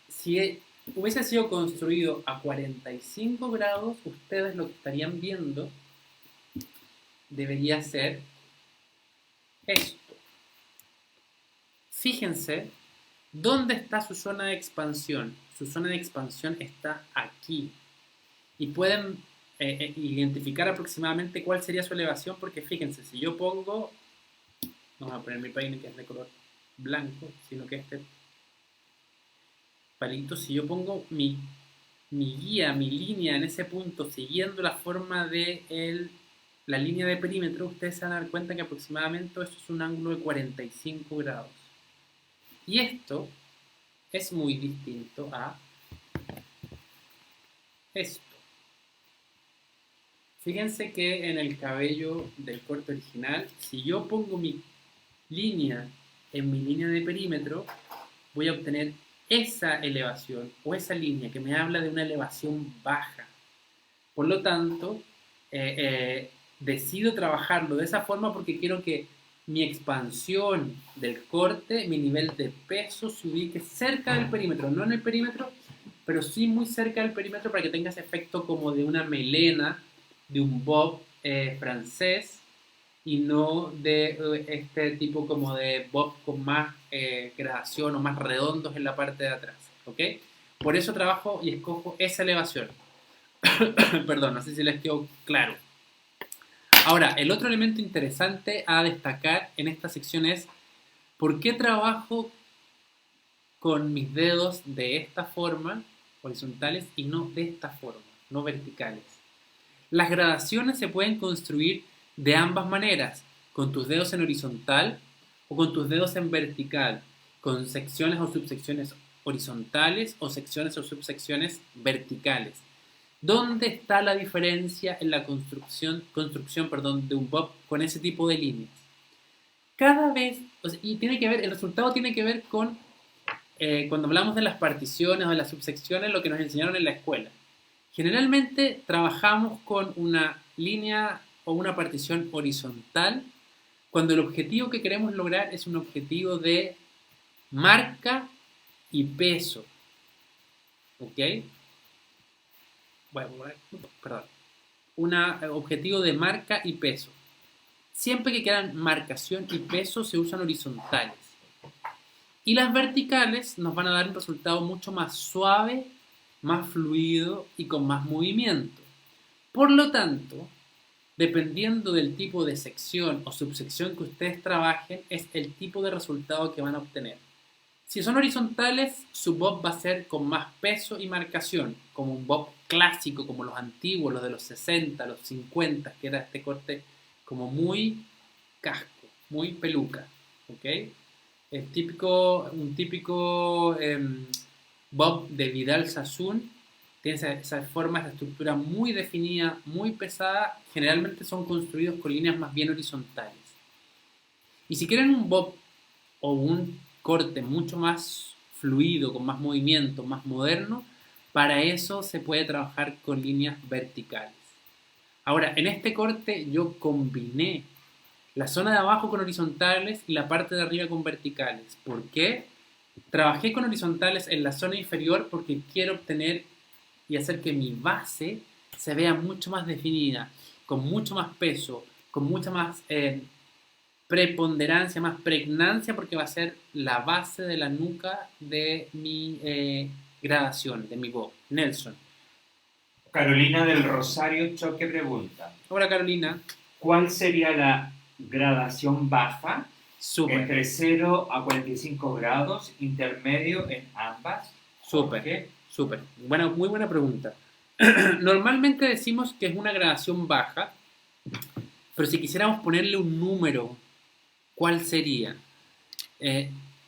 Si hubiese sido construido a 45 grados, ustedes lo que estarían viendo debería ser esto. Fíjense dónde está su zona de expansión. Su zona de expansión está aquí. Y pueden identificar aproximadamente cuál sería su elevación, porque fíjense, si yo pongo, no voy a poner mi peine que es de color blanco, sino que este palito, si yo pongo mi guía, mi línea en ese punto, siguiendo la forma de la línea de perímetro, ustedes se van a dar cuenta que aproximadamente esto es un ángulo de 45 grados. Y esto es muy distinto a esto. Fíjense que en el cabello del corte original, si yo pongo mi línea en mi línea de perímetro, voy a obtener esa elevación o esa línea que me habla de una elevación baja. Por lo tanto, decido trabajarlo de esa forma porque quiero que mi expansión del corte, mi nivel de peso se ubique cerca del perímetro, no en el perímetro, pero sí muy cerca del perímetro para que tenga ese efecto como de una melena, de un bob francés y no de este tipo como de bob con más gradación o más redondos en la parte de atrás, ¿ok? Por eso trabajo y escojo esa elevación. Perdón, no sé si les quedó claro. Ahora, el otro elemento interesante a destacar en esta sección es ¿por qué trabajo con mis dedos de esta forma, horizontales, y no de esta forma, no verticales? Las gradaciones se pueden construir de ambas maneras, con tus dedos en horizontal o con tus dedos en vertical, con secciones o subsecciones horizontales o secciones o subsecciones verticales. ¿Dónde está la diferencia en la construcción de un bob con ese tipo de líneas? Cada vez, y tiene que ver, el resultado tiene que ver con, cuando hablamos de las particiones o de las subsecciones, lo que nos enseñaron en la escuela. Generalmente trabajamos con una línea o una partición horizontal cuando el objetivo que queremos lograr es un objetivo de marca y peso. ¿Ok? Bueno, perdón. Un objetivo de marca y peso. Siempre que quieran marcación y peso se usan horizontales. Y las verticales nos van a dar un resultado mucho más suave, más fluido y con más movimiento. Por lo tanto, dependiendo del tipo de sección o subsección que ustedes trabajen, es el tipo de resultado que van a obtener. Si son horizontales, su bob va a ser con más peso y marcación, como un bob clásico, como los antiguos, los de los 60, los 50, que era este corte como muy casco, muy peluca, ¿ok? Un típico bob de Vidal Sassoon tiene esa forma, esa estructura muy definida, muy pesada, generalmente son construidos con líneas más bien horizontales. Y si quieren un bob o un corte mucho más fluido, con más movimiento, más moderno, para eso se puede trabajar con líneas verticales. Ahora, en este corte yo combiné la zona de abajo con horizontales y la parte de arriba con verticales. ¿Por qué? Trabajé con horizontales en la zona inferior porque quiero obtener y hacer que mi base se vea mucho más definida, con mucho más peso, con mucha más preponderancia, más pregnancia, porque va a ser la base de la nuca de mi gradación, de mi bob. Nelson. Carolina del Rosario Choque pregunta. Hola, Carolina. ¿Cuál sería la gradación baja Súper. entre 0 a 45 grados, intermedio en ambas? Súper. Muy buena pregunta. Normalmente decimos que es una gradación baja, pero si quisiéramos ponerle un número, ¿cuál sería?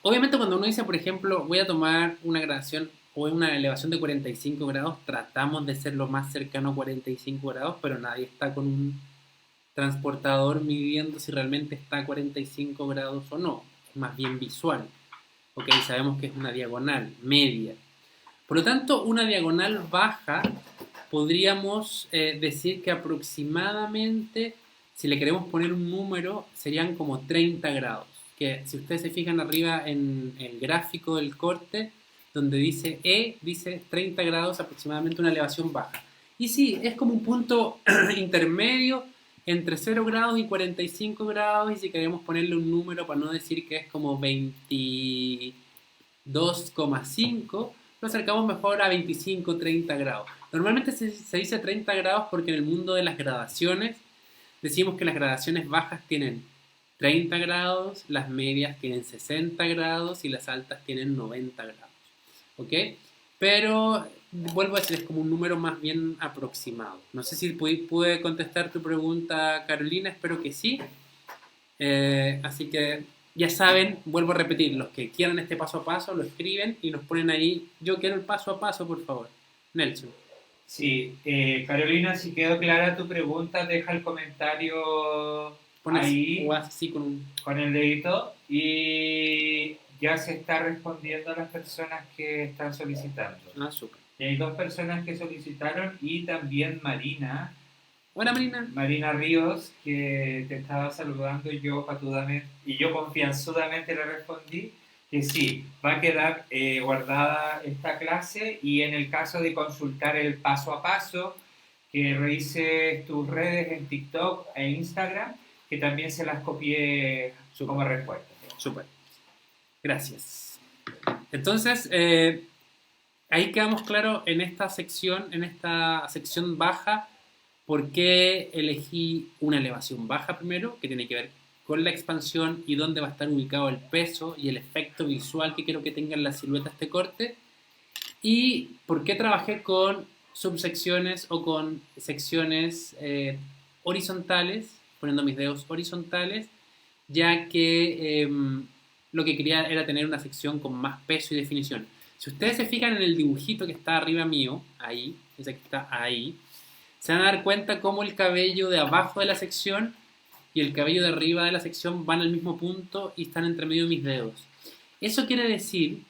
Obviamente cuando uno dice, por ejemplo, voy a tomar una gradación o en una elevación de 45 grados, tratamos de ser lo más cercano a 45 grados, pero nadie está con un transportador midiendo si realmente está a 45 grados o no. Es más bien visual. Ok, sabemos que es una diagonal media. Por lo tanto, una diagonal baja podríamos decir que aproximadamente, si le queremos poner un número, serían como 30 grados. Que si ustedes se fijan arriba en el gráfico del corte, donde dice E, dice 30 grados aproximadamente una elevación baja. Y sí, es como un punto intermedio entre 0 grados y 45 grados, y si queremos ponerle un número para no decir que es como 22,5, lo acercamos mejor a 25, 30 grados. Normalmente se dice 30 grados porque en el mundo de las gradaciones decimos que las gradaciones bajas tienen 30 grados, las medias tienen 60 grados y las altas tienen 90 grados. ¿Ok? Pero vuelvo a decir, es como un número más bien aproximado. No sé si pude contestar tu pregunta, Carolina, espero que sí. Así que ya saben, vuelvo a repetir, los que quieran este paso a paso lo escriben y nos ponen ahí, yo quiero el paso a paso, por favor. Nelson. Sí, Carolina, si quedó clara tu pregunta, deja el comentario Pones ahí o así con el dedito y ya se está respondiendo a las personas que están solicitando. Ah, súper. Y hay 2 personas que solicitaron y también Marina. Hola, Marina. Marina Ríos, que te estaba saludando y yo patudamente, y yo confianzudamente le respondí que sí, va a quedar guardada esta clase y en el caso de consultar el paso a paso, que revises tus redes en TikTok e Instagram, que también se las copié como respuesta. Súper. Gracias. Entonces, ahí quedamos claros en esta sección baja, por qué elegí una elevación baja primero, que tiene que ver con la expansión y dónde va a estar ubicado el peso y el efecto visual que quiero que tenga en la silueta este corte, y por qué trabajé con subsecciones o con secciones horizontales, poniendo mis dedos horizontales, ya que lo que quería era tener una sección con más peso y definición. Si ustedes se fijan en el dibujito que está arriba mío, ahí, ese que está ahí, se van a dar cuenta cómo el cabello de abajo de la sección y el cabello de arriba de la sección van al mismo punto y están entre medio de mis dedos. Eso quiere decir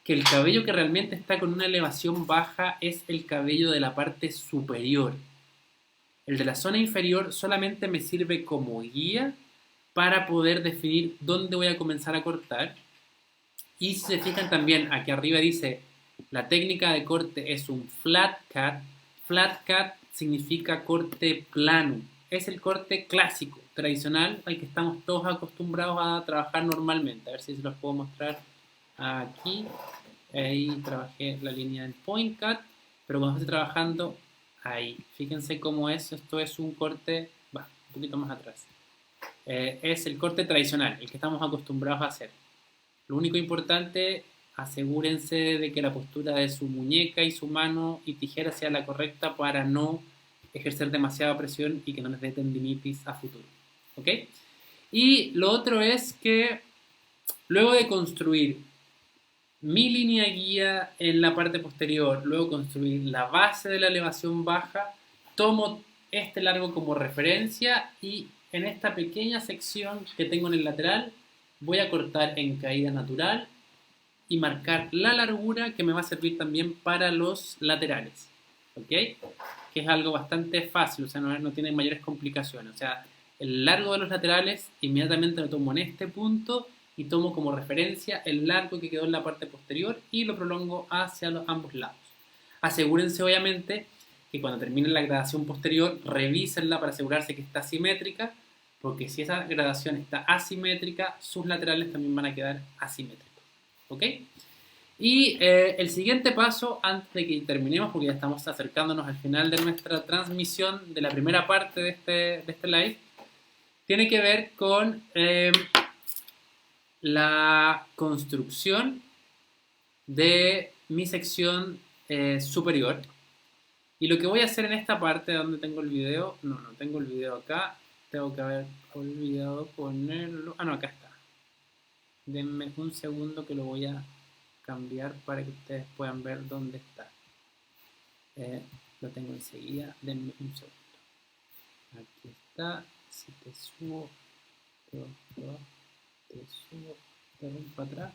que el cabello que realmente está con una elevación baja es el cabello de la parte superior. El de la zona inferior solamente me sirve como guía para poder definir dónde voy a comenzar a cortar. Y si se fijan también, aquí arriba dice, la técnica de corte es un flat cut. Flat cut significa corte plano. Es el corte clásico, tradicional, al que estamos todos acostumbrados a trabajar normalmente. A ver si se los puedo mostrar aquí. Ahí trabajé la línea del point cut, pero cuando estoy trabajando ahí, fíjense cómo es. Esto es un corte, un poquito más atrás. Es el corte tradicional, el que estamos acostumbrados a hacer. Lo único importante, asegúrense de que la postura de su muñeca y su mano y tijera sea la correcta para no ejercer demasiada presión y que no les dé tendinitis a futuro. ¿Ok? Y lo otro es que luego de construir mi línea guía en la parte posterior, luego construir la base de la elevación baja, tomo este largo como referencia y en esta pequeña sección que tengo en el lateral voy a cortar en caída natural y marcar la largura que me va a servir también para los laterales. ¿Ok? Que es algo bastante fácil, o sea, no tiene mayores complicaciones. O sea, el largo de los laterales inmediatamente lo tomo en este punto y tomo como referencia el largo que quedó en la parte posterior y lo prolongo hacia ambos lados. Asegúrense obviamente que cuando terminen la gradación posterior revísenla para asegurarse que está simétrica, porque si esa gradación está asimétrica, sus laterales también van a quedar asimétricos. ¿Ok? Y el siguiente paso, antes de que terminemos, porque ya estamos acercándonos al final de nuestra transmisión de la primera parte de este live, tiene que ver con la construcción de mi sección superior. Y lo que voy a hacer en esta parte donde tengo el video, no tengo el video acá, tengo que haber olvidado ponerlo, no, acá está. Denme un segundo que lo voy a cambiar para que ustedes puedan ver dónde está. Lo tengo enseguida, denme un segundo. Aquí está. Si te subo, te subo, te doy para atrás.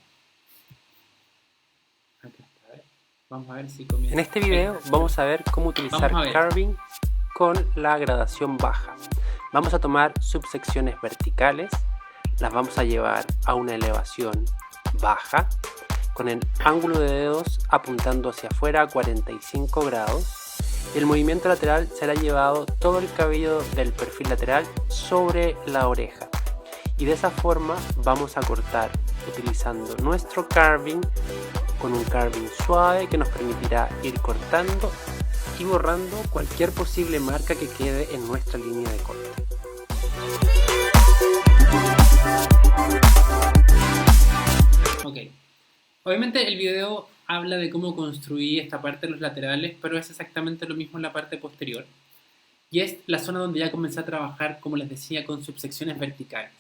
Acá está, a ver. Vamos a ver si comienza. En este video vamos a ver cómo utilizar Vamos a ver. carving con la gradación baja. Vamos a tomar subsecciones verticales, las vamos a llevar a una elevación baja, con el ángulo de dedos apuntando hacia afuera a 45 grados. El movimiento lateral será llevado todo el cabello del perfil lateral sobre la oreja. Y de esa forma vamos a cortar utilizando nuestro carving con un carving suave que nos permitirá ir cortando y borrando cualquier posible marca que quede en nuestra línea de corte. Ok. Obviamente el video habla de cómo construir esta parte de los laterales, pero es exactamente lo mismo en la parte posterior. Y es la zona donde ya comencé a trabajar, como les decía, con subsecciones verticales.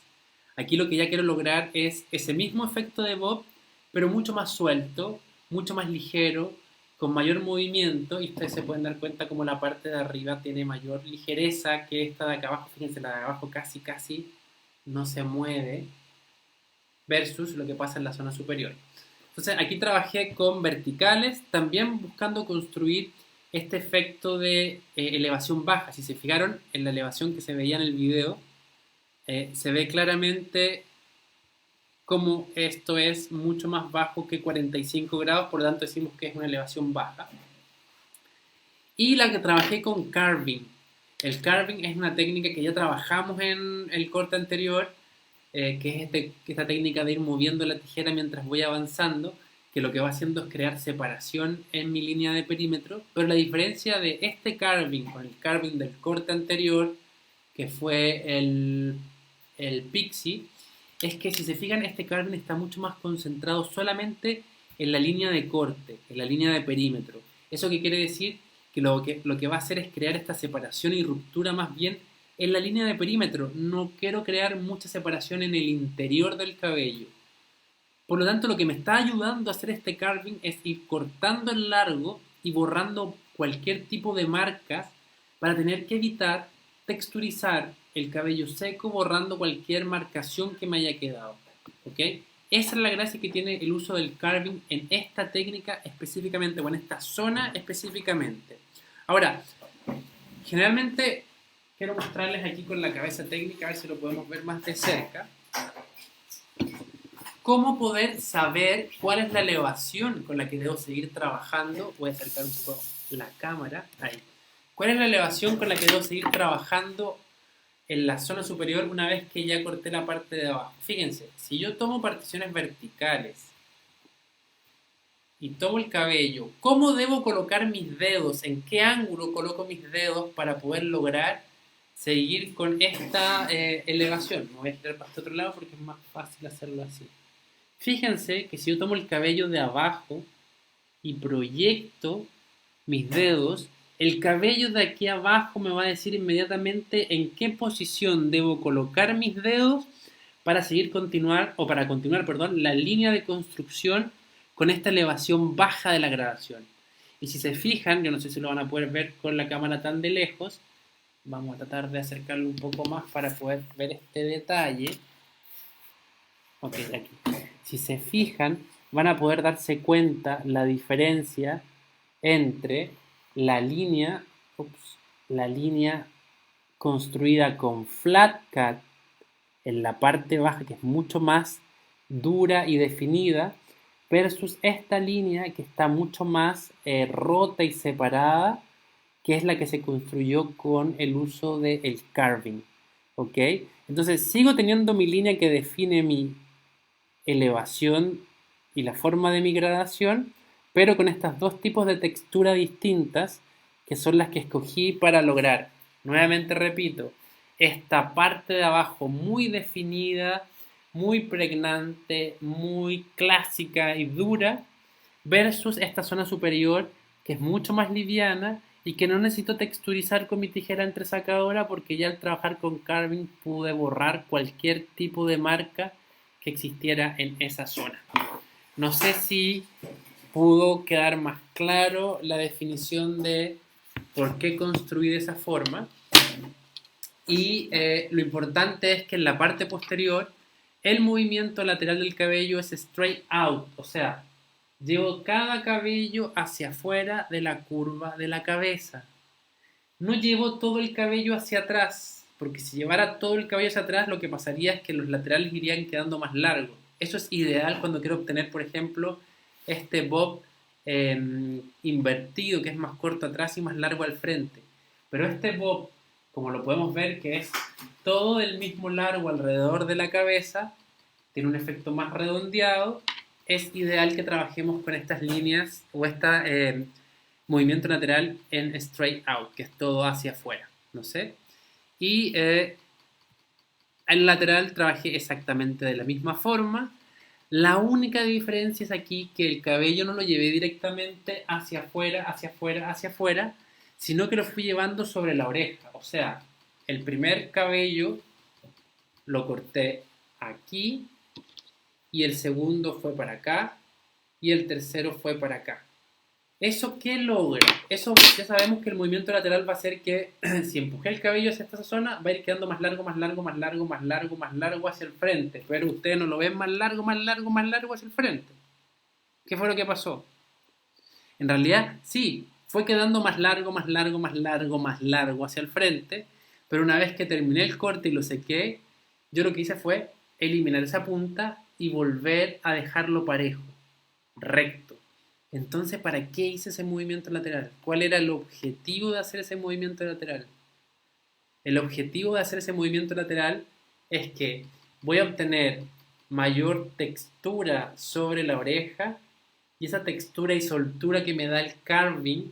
Aquí lo que ya quiero lograr es ese mismo efecto de bob, pero mucho más suelto, mucho más ligero, con mayor movimiento, y ustedes se pueden dar cuenta como la parte de arriba tiene mayor ligereza que esta de acá abajo. Fíjense, la de abajo casi no se mueve, versus lo que pasa en la zona superior. Entonces aquí trabajé con verticales, también buscando construir este efecto de elevación baja. Si se fijaron en la elevación que se veía en el video, se ve claramente como esto es mucho más bajo que 45 grados, por lo tanto decimos que es una elevación baja. Y la que trabajé con carving. El carving es una técnica que ya trabajamos en el corte anterior, que es esta técnica de ir moviendo la tijera mientras voy avanzando, que lo que va haciendo es crear separación en mi línea de perímetro. Pero la diferencia de este carving con el carving del corte anterior, que fue el Pixie, es que si se fijan, este carving está mucho más concentrado solamente en la línea de corte, en la línea de perímetro. ¿Eso qué quiere decir? Que lo que va a hacer es crear esta separación y ruptura más bien en la línea de perímetro. No quiero crear mucha separación en el interior del cabello. Por lo tanto, lo que me está ayudando a hacer este carving es ir cortando el largo y borrando cualquier tipo de marcas para tener que evitar texturizar el cabello seco, borrando cualquier marcación que me haya quedado. ¿Ok? Esa es la gracia que tiene el uso del carving en esta técnica específicamente, o en esta zona específicamente. Ahora, generalmente quiero mostrarles aquí con la cabeza técnica, a ver si lo podemos ver más de cerca, cómo poder saber cuál es la elevación con la que debo seguir trabajando. Voy a acercar un poco la cámara, ahí. ¿Cuál es la elevación con la que debo seguir trabajando en la zona superior una vez que ya corté la parte de abajo? Fíjense, si yo tomo particiones verticales y tomo el cabello, ¿cómo debo colocar mis dedos? ¿En qué ángulo coloco mis dedos para poder lograr seguir con esta elevación? Me voy a girar para este otro lado porque es más fácil hacerlo así. Fíjense que si yo tomo el cabello de abajo y proyecto mis dedos, el cabello de aquí abajo me va a decir inmediatamente en qué posición debo colocar mis dedos para continuar la línea de construcción con esta elevación baja de la gradación. Y si se fijan, yo no sé si lo van a poder ver con la cámara tan de lejos, vamos a tratar de acercarlo un poco más para poder ver este detalle. Ok, aquí. Si se fijan, van a poder darse cuenta la diferencia entre la línea construida con flat cut en la parte baja, que es mucho más dura y definida, versus esta línea que está mucho más rota y separada, que es la que se construyó con el uso del carving. ¿Ok? Entonces sigo teniendo mi línea que define mi elevación y la forma de mi gradación, pero con estos dos tipos de textura distintas, que son las que escogí para lograr, nuevamente repito, esta parte de abajo muy definida, muy pregnante, muy clásica y dura, versus esta zona superior que es mucho más liviana y que no necesito texturizar con mi tijera entresacadora, porque ya al trabajar con carving pude borrar cualquier tipo de marca que existiera en esa zona. No sé si pudo quedar más claro la definición de por qué construir de esa forma. Y lo importante es que en la parte posterior el movimiento lateral del cabello es straight out, o sea, llevo cada cabello hacia afuera de la curva de la cabeza. No llevo todo el cabello hacia atrás, porque si llevara todo el cabello hacia atrás, lo que pasaría es que los laterales irían quedando más largos. Eso es ideal cuando quiero obtener, por ejemplo, este bob invertido, que es más corto atrás y más largo al frente. Pero este bob, como lo podemos ver, que es todo el mismo largo alrededor de la cabeza, tiene un efecto más redondeado, es ideal que trabajemos con estas líneas o este movimiento lateral en straight out, que es todo hacia afuera, no sé. Y el lateral trabajé exactamente de la misma forma. La única diferencia es aquí que el cabello no lo llevé directamente hacia afuera, hacia afuera, hacia afuera, sino que lo fui llevando sobre la oreja. O sea, el primer cabello lo corté aquí y el segundo fue para acá y el tercero fue para acá. ¿Eso qué logra? Eso ya sabemos que el movimiento lateral va a hacer que si empujé el cabello hacia esta zona va a ir quedando más largo, más largo, más largo, más largo, más largo hacia el frente. Pero ustedes no lo ven más largo, más largo, más largo hacia el frente. ¿Qué fue lo que pasó? En realidad, sí, fue quedando más largo, más largo, más largo, más largo hacia el frente. Pero una vez que terminé el corte y lo sequé, yo lo que hice fue eliminar esa punta y volver a dejarlo parejo, recto. Entonces, ¿para qué hice ese movimiento lateral? ¿Cuál era el objetivo de hacer ese movimiento lateral? El objetivo de hacer ese movimiento lateral es que voy a obtener mayor textura sobre la oreja y esa textura y soltura que me da el carving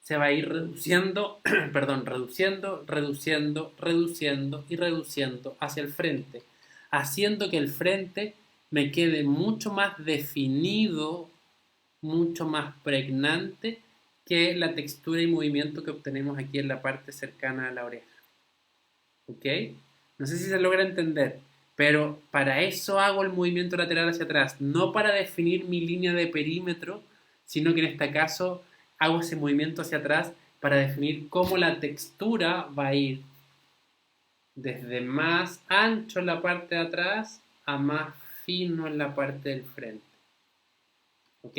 se va a ir reduciendo, reduciendo, reduciendo, reduciendo y reduciendo hacia el frente, haciendo que el frente me quede mucho más definido, mucho más pregnante que la textura y movimiento que obtenemos aquí en la parte cercana a la oreja. ¿Ok? No sé si se logra entender, pero para eso hago el movimiento lateral hacia atrás, no para definir mi línea de perímetro, sino que en este caso hago ese movimiento hacia atrás para definir cómo la textura va a ir desde más ancho en la parte de atrás a más fino en la parte del frente. ¿Ok?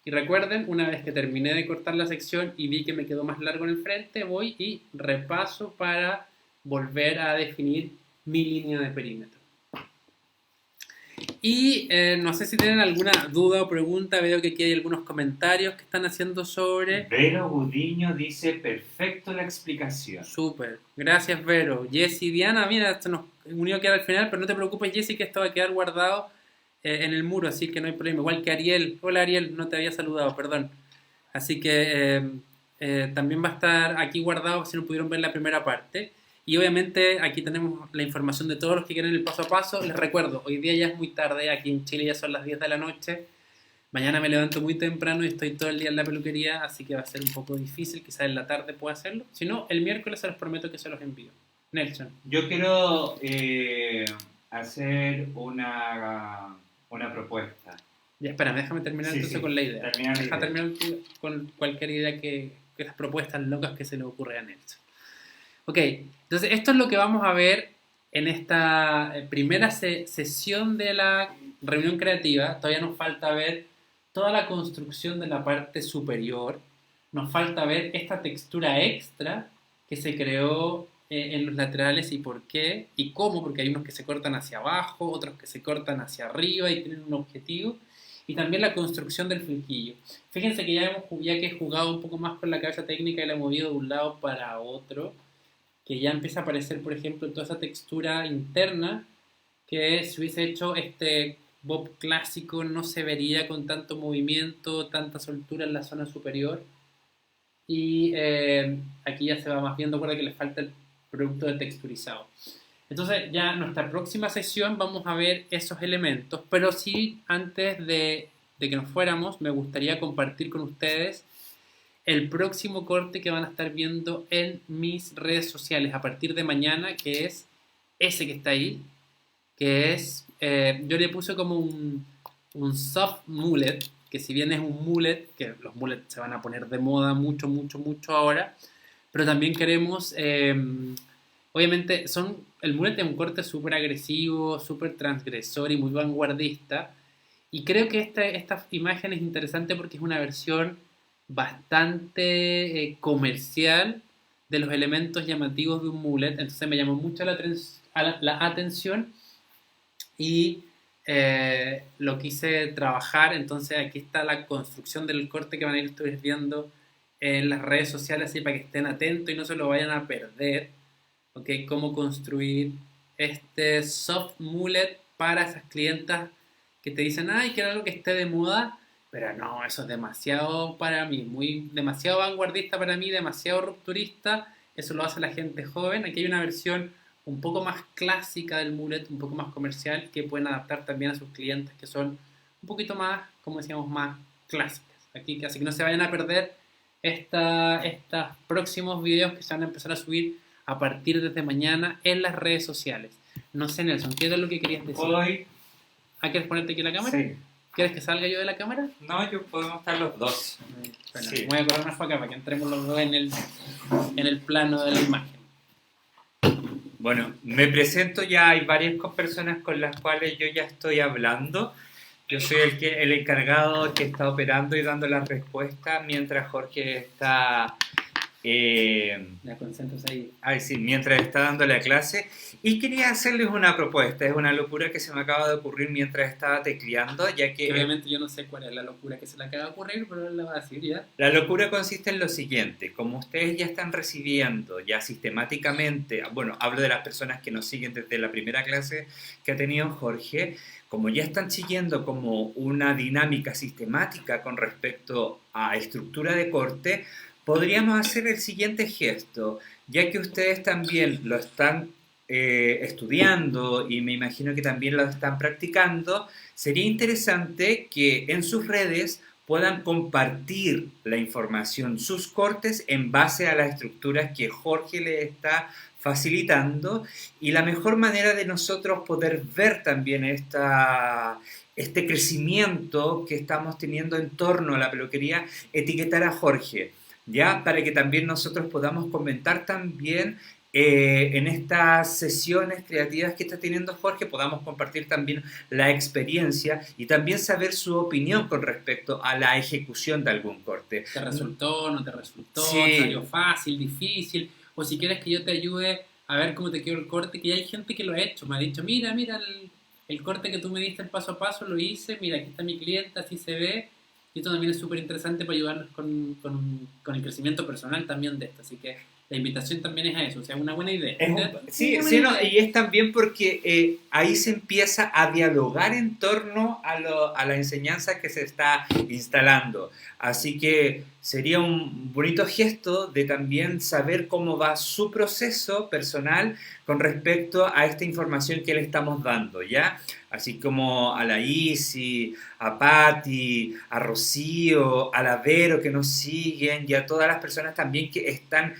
Y recuerden, una vez que terminé de cortar la sección y vi que me quedó más largo en el frente, voy y repaso para volver a definir mi línea de perímetro. Y no sé si tienen alguna duda o pregunta, veo que aquí hay algunos comentarios que están haciendo sobre... Vero Gudiño dice, perfecto la explicación. Súper, gracias Vero. Jessy, Diana, mira, esto nos unió a quedar al final, pero no te preocupes Jessy, que esto va a quedar guardado en el muro, así que no hay problema. Igual que Ariel. Hola Ariel, no te había saludado, perdón. Así que también va a estar aquí guardado si no pudieron ver la primera parte. Y obviamente aquí tenemos la información de todos los que quieren el paso a paso. Les recuerdo, hoy día ya es muy tarde, aquí en Chile ya son las 10 de la noche. Mañana me levanto muy temprano y estoy todo el día en la peluquería, así que va a ser un poco difícil, quizás en la tarde pueda hacerlo. Si no, el miércoles se los prometo que se los envío. Nelson. Yo quiero hacer una propuesta. Ya, espérame, déjame terminar entonces con la idea. Terminar con cualquier idea que las propuestas locas que se le ocurre a Nelson. Ok, entonces esto es lo que vamos a ver en esta primera sesión de la reunión creativa. Todavía nos falta ver toda la construcción de la parte superior. Nos falta ver esta textura extra que se creó en los laterales y por qué y cómo, porque hay unos que se cortan hacia abajo, otros que se cortan hacia arriba y tienen un objetivo. Y también la construcción del flequillo. Fíjense que ya que he jugado un poco más con la cabeza técnica y la he movido de un lado para otro, que ya empieza a aparecer, por ejemplo, toda esa textura interna que si hubiese hecho este bob clásico no se vería con tanto movimiento, tanta soltura en la zona superior. Y aquí ya se va más viendo, recuerda que le falta el producto de texturizado. Entonces ya en nuestra próxima sesión vamos a ver esos elementos, pero sí antes de que nos fuéramos me gustaría compartir con ustedes el próximo corte que van a estar viendo en mis redes sociales a partir de mañana, que es ese que está ahí, que es, yo le puse como un soft mullet, que si bien es un mullet, que los mullets se van a poner de moda mucho, mucho, mucho ahora, pero también queremos, obviamente, el mullet es un corte súper agresivo, súper transgresor y muy vanguardista, y creo que esta imagen es interesante porque es una versión bastante comercial de los elementos llamativos de un mullet, entonces me llamó mucho la atención y lo quise trabajar, entonces aquí está la construcción del corte que van a ir ustedes viendo en las redes sociales, así para que estén atentos y no se lo vayan a perder, ¿ok? Cómo construir este soft mullet para esas clientas que te dicen, ay, quiero algo que esté de moda, pero no, eso es demasiado para mí, demasiado vanguardista para mí, demasiado rupturista, eso lo hace la gente joven. Aquí hay una versión un poco más clásica del mullet, un poco más comercial, que pueden adaptar también a sus clientes que son un poquito más, como decíamos, más clásicas. Así que no se vayan a perder estos próximos videos que se van a empezar a subir a partir de mañana en las redes sociales. No sé, Nelson, ¿qué era lo que querías decir? Hoy, ¿Quieres ponerte aquí la cámara? sí. ¿Quieres que salga yo de la cámara? No, podemos estar los dos. Bueno, Sí. voy a correr más para acá para que entremos los dos en el plano de la imagen. Bueno, me presento, ya hay varias personas con las cuales yo ya estoy hablando. Yo soy el encargado que está operando y dando las respuestas mientras Jorge está... Ya concéntrate ahí. sí, mientras está dando la clase. Y quería hacerles una propuesta. Es una locura que se me acaba de ocurrir mientras estaba tecleando, ya Que que obviamente yo no sé cuál es la locura que se le acaba de ocurrir, pero él la va a decir ya. la locura consiste en lo siguiente. Como ustedes ya están recibiendo ya sistemáticamente, bueno, hablo de las personas que nos siguen desde la primera clase que ha tenido Jorge, como ya están siguiendo como una dinámica sistemática con respecto a estructura de corte, podríamos hacer el siguiente gesto, ya que ustedes también lo están estudiando y me imagino que también lo están practicando, sería interesante que en sus redes puedan compartir la información, sus cortes en base a las estructuras que Jorge les está facilitando, y la mejor manera de nosotros poder ver también este crecimiento que estamos teniendo en torno a la peluquería, etiquetar a Jorge, ¿ya? Para que también nosotros podamos comentar también en estas sesiones creativas que está teniendo Jorge, podamos compartir también la experiencia y también saber su opinión con respecto a la ejecución de algún corte. ¿Te resultó, no te resultó? Sí. ¿Salió fácil, difícil? O si quieres que yo te ayude a ver cómo te quedó el corte, que ya hay gente que lo ha hecho, me ha dicho, mira el corte que tú me diste el paso a paso, lo hice, mira, aquí está mi cliente, así se ve. Y esto también es súper interesante para ayudarnos con el crecimiento personal también de esto. Así que la invitación también es a eso, o sea, es una buena idea. Sí, y es también porque ahí se empieza a dialogar en torno a la enseñanza que se está instalando. Así que sería un bonito gesto de también saber cómo va su proceso personal con respecto a esta información que le estamos dando, ¿ya? Así como a la Isi, a Patti, a Rocío, a la Vero que nos siguen y a todas las personas también que están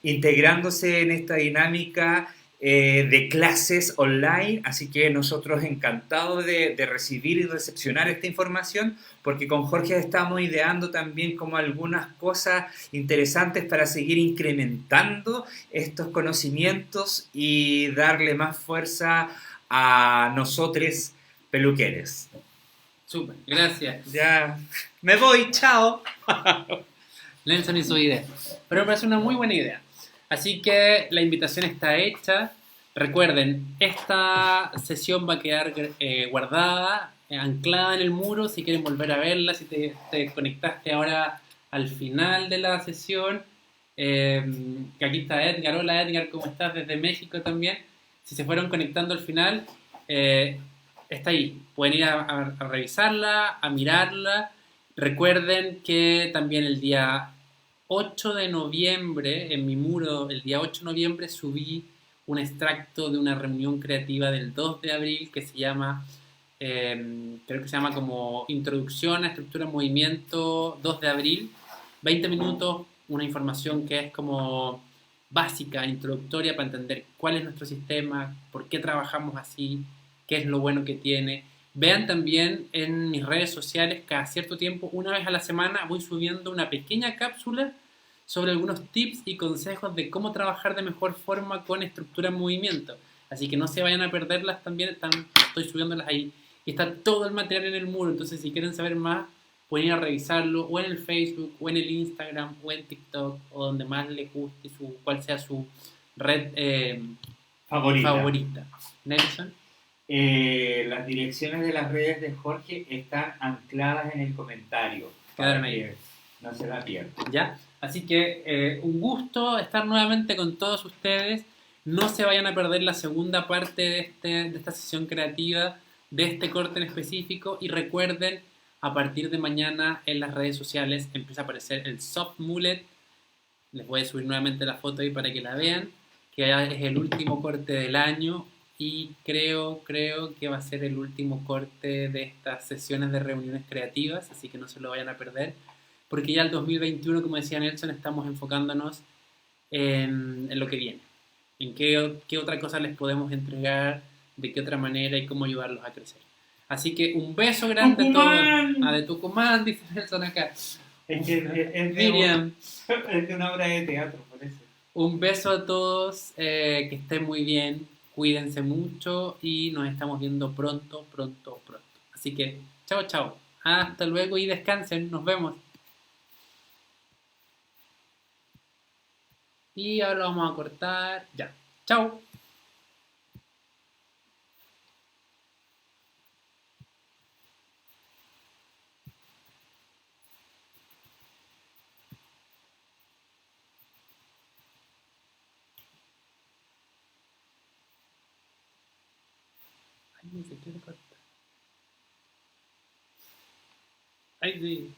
integrándose en esta dinámica de clases online. Así que nosotros encantados de recibir y recepcionar esta información, porque con Jorge estamos ideando también como algunas cosas interesantes para seguir incrementando estos conocimientos y darle más fuerza a nosotros peluqueres. Súper, gracias. Ya, me voy, chao. Nelson y su idea. Pero me parece una muy buena idea. Así que la invitación está hecha. Recuerden, esta sesión va a quedar guardada, anclada en el muro. Si quieren volver a verla, si te conectaste ahora al final de la sesión, que aquí está Edgar. Hola Edgar, ¿cómo estás? Desde México también. Si se fueron conectando al final, está ahí. Pueden ir a revisarla, a mirarla. Recuerden que también el día 8 de noviembre, en mi muro, el día 8 de noviembre subí un extracto de una reunión creativa del 2 de abril que se llama, creo que se llama como Introducción a Estructura en Movimiento 2 de abril. 20 minutos, una información que es como básica, introductoria para entender cuál es nuestro sistema, por qué trabajamos así, qué es lo bueno que tiene. Vean también en mis redes sociales, cada cierto tiempo, una vez a la semana, voy subiendo una pequeña cápsula sobre algunos tips y consejos de cómo trabajar de mejor forma con estructura en movimiento. Así que no se vayan a perderlas también, estoy subiéndolas ahí. Y está todo el material en el muro, entonces si quieren saber más, pueden ir a revisarlo o en el Facebook, o en el Instagram, o en TikTok, o donde más les guste, cuál sea su red favorita. Nelson. Las direcciones de las redes de Jorge están ancladas en el comentario. Quedaron Para ahí. que no se la pierdan. ¿Ya? Así que un gusto estar nuevamente con todos ustedes. No se vayan a perder la segunda parte de esta sesión creativa, de este corte en específico. Y recuerden, a partir de mañana en las redes sociales empieza a aparecer el Soft Mullet. Les voy a subir nuevamente la foto ahí para que la vean, que ya es el último corte del año. Y creo que va a ser el último corte de estas sesiones de reuniones creativas, así que no se lo vayan a perder, porque ya el 2021, como decía Nelson, estamos enfocándonos en lo que viene, en qué otra cosa les podemos entregar, de qué otra manera y cómo ayudarlos a crecer. Así que un beso grande a todos. De Tucumán, dice Nelson acá. Es que Miriam. Es de una obra de teatro, por eso. Un beso a todos, que estén muy bien, cuídense mucho y nos estamos viendo pronto. Así que, chao. Hasta luego y descansen, nos vemos. Y ahora lo vamos a cortar, ya. Chao. Ay, se quiere cortar. Ay, sí.